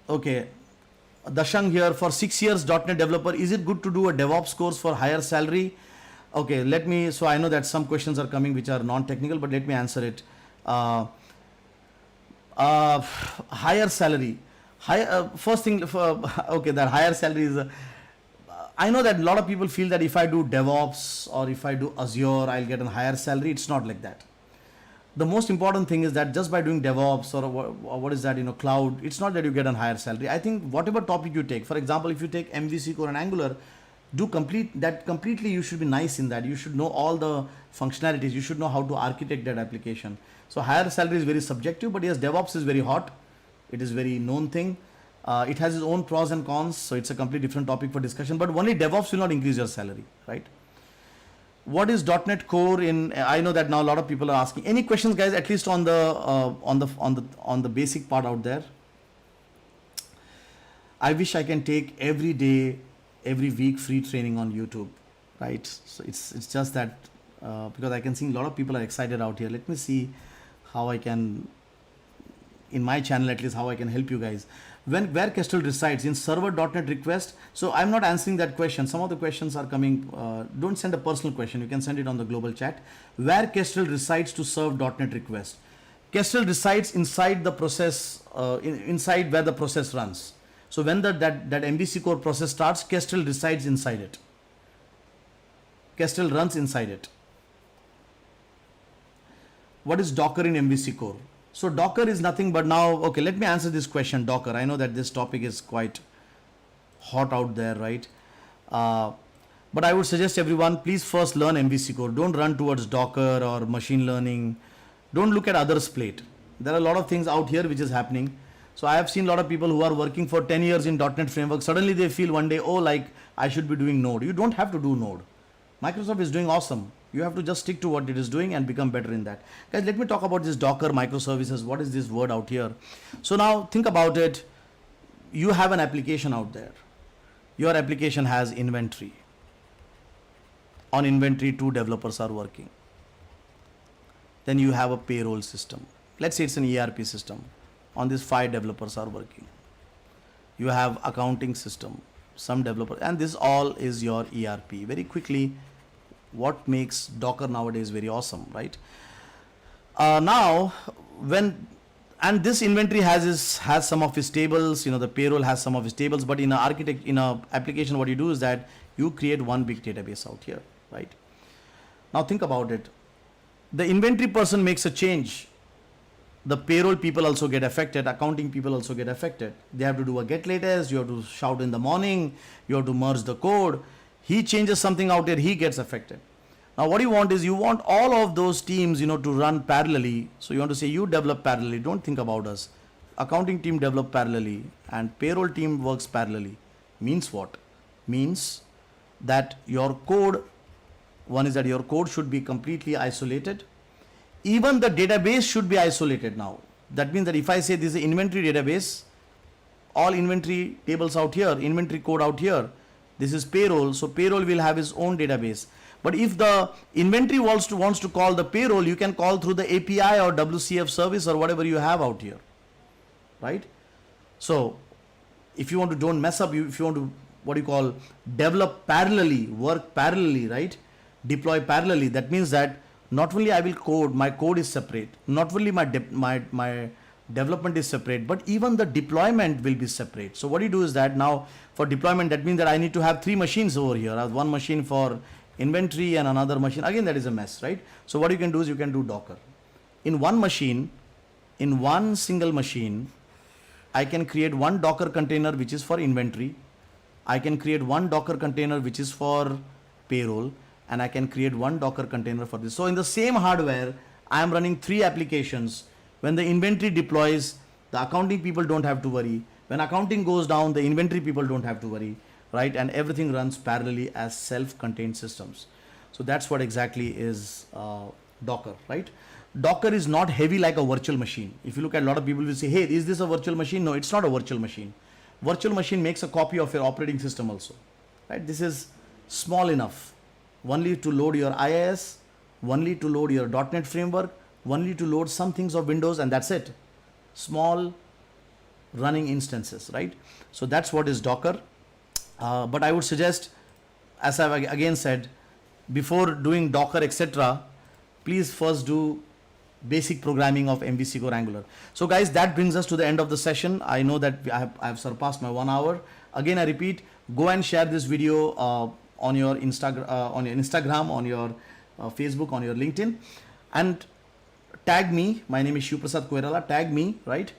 Okay, Dashang here, for 6 years .NET developer, is it good to do a DevOps course for higher salary? Okay, so I know that some questions are coming which are non-technical, but let me answer it. Higher salary. First thing, okay, that higher salary is, I know that a lot of people feel that if I do DevOps or if I do Azure, I'll get a higher salary. It's not like that. The most important thing is that just by doing DevOps or what is that, cloud, it's not that you get a higher salary. I think whatever topic you take, for example, if you take MVC Core and Angular, completely you should be nice in that. You should know all the functionalities. You should know how to architect that application. So higher salary is very subjective, but yes, DevOps is very hot. It is very known thing. It has its own pros and cons, so it's a completely different topic for discussion, but only DevOps will not increase your salary, right? What is .NET Core in? I know that now a lot of people are asking. Any questions, guys? At least on the basic part out there. I wish I can take every day, every week free training on YouTube, right? So it's just that because I can see a lot of people are excited out here. Let me see how I can, in my channel at least, how I can help you guys. Where Kestrel resides in server.NET request. So I'm not answering that question. Some of the questions are coming. Don't send a personal question. You can send it on the global chat. Where Kestrel resides to serve .NET request. Kestrel resides inside the process, inside where the process runs. So when that MVC Core process starts, Kestrel resides inside it. Kestrel runs inside it. What is Docker in MVC Core? So Docker is nothing but now, okay, let me answer this question, Docker. I know that this topic is quite hot out there, right? But I would suggest everyone, please first learn MVC Core. Don't run towards Docker or machine learning. Don't look at others' plate. There are a lot of things out here which is happening. So I have seen a lot of people who are working for 10 years in .NET framework. Suddenly they feel one day, oh, like I should be doing Node. You don't have to do Node. Microsoft is doing awesome. You have to just stick to what it is doing and become better in that. Guys, let me talk about this Docker microservices. What is this word out here? So now think about it. You have an application out there. Your application has inventory. On inventory, 2 developers are working. Then you have a payroll system. Let's say it's an ERP system. On this, 5 developers are working. You have accounting system, some developer, and this all is your ERP. Very quickly, what makes Docker nowadays very awesome, right? Now, and this inventory has some of its tables, the payroll has some of its tables, but in a application, what you do is that you create one big database out here, right? Now think about it. The inventory person makes a change. The payroll people also get affected. Accounting people also get affected. They have to do a get latest. You have to shout in the morning. You have to merge the code. He changes something out here. He gets affected. Now what you want is you want all of those teams, to run parallelly. So you want to say you develop parallelly. Don't think about us. Accounting team develop parallelly and payroll team works parallelly. Means what? Means that your code, one is that your code should be completely isolated. Even the database should be isolated now. That means that if I say this is an inventory database, all inventory tables out here, inventory code out here, this is payroll, so payroll will have its own database. But if the inventory wants to call the payroll, you can call through the API or WCF service or whatever you have out here, right? So if you want to don't mess up, if you want to what you call develop parallelly, work parallelly, right? Deploy parallelly. That means that not only I will code, my code is separate. Not only my development is separate, but even the deployment will be separate. So what you do is that now for deployment, that means that I need to have 3 machines over here. I have one machine for inventory and another machine. Again, that is a mess, right? So what you can do is you can do Docker. In one machine, in one single machine, I can create one Docker container which is for inventory. I can create one Docker container which is for payroll, and I can create one Docker container for this. So in the same hardware, I am running 3 applications. When the inventory deploys, the accounting people don't have to worry. When accounting goes down, the inventory people don't have to worry, right? And everything runs parallelly as self-contained systems. So that's what exactly is Docker, right? Docker is not heavy like a virtual machine. If you look at a lot of people will say, hey, is this a virtual machine? No, it's not a virtual machine. Virtual machine makes a copy of your operating system also, right? This is small enough, only to load your IIS, only to load your .NET framework, only to load some things of Windows, and that's it. Small running instances, right? So that's what is Docker. But I would suggest, as I've again said, before doing Docker, etc., please first do basic programming of MVC Core Angular. So guys, that brings us to the end of the session. I know that I have surpassed my 1 hour. Again, I repeat, go and share this video on your Instagram, on your Facebook, on your LinkedIn, and tag me. My name is Shivprasad Koirala. Tag me, right?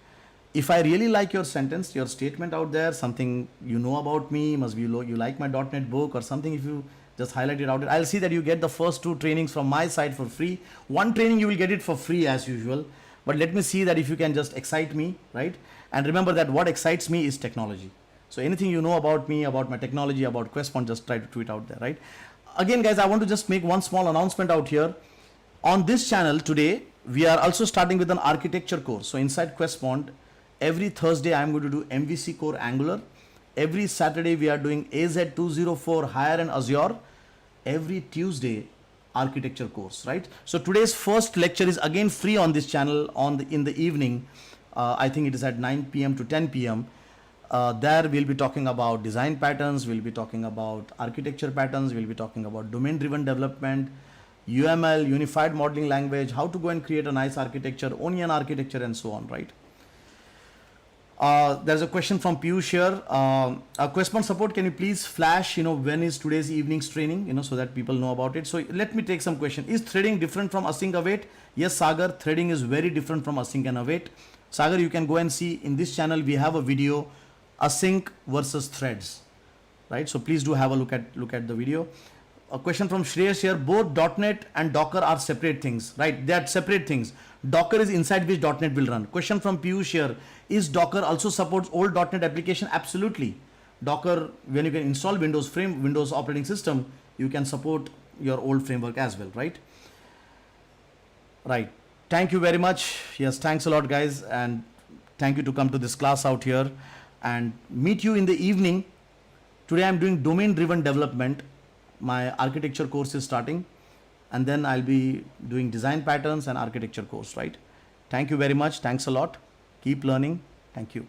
If I really like your sentence, your statement out there, something you know about me, must be you like my .NET book or something, if you just highlight it out there, I'll see that you get the first 2 trainings from my side for free. One training you will get it for free as usual, but let me see that if you can just excite me, right? And remember that what excites me is technology. So anything you know about me, about my technology, about Questpond, just try to tweet out there, right? Again, guys, I want to just make one small announcement out here. On this channel today, we are also starting with an architecture course. So inside Questpond, every Thursday I am going to do MVC Core Angular. Every Saturday we are doing AZ204 Higher and Azure. Every Tuesday architecture course, right? So today's first lecture is again free on this channel in the evening. I think it is at 9 p.m. to 10 p.m. There we'll be talking about design patterns, we'll be talking about architecture patterns, we'll be talking about domain-driven development, UML, Unified Modeling Language, how to go and create a nice architecture, onion architecture, and so on, right? There's a question from Piyush here. Questpond support, can you please flash, when is today's evening's training, so that people know about it. So let me take some question. Is threading different from async await? Yes, Sagar, threading is very different from async and await. Sagar, you can go and see in this channel, we have a video, async versus threads, right? So please do have a look at the video. A question from Shreyas here. Both .NET and Docker are separate things, right? They are separate things. Docker is inside which .NET will run. Question from Piyush here. Is Docker also supports old .NET application? Absolutely. Docker, when you can install Windows operating system, you can support your old framework as well, right? Right. Thank you very much. Yes, thanks a lot, guys, and thank you to come to this class out here and meet you in the evening. Today I'm doing domain-driven development. My architecture course is starting, and then I'll be doing design patterns and architecture course, right? Thank you very much. Thanks a lot. Keep learning. Thank you.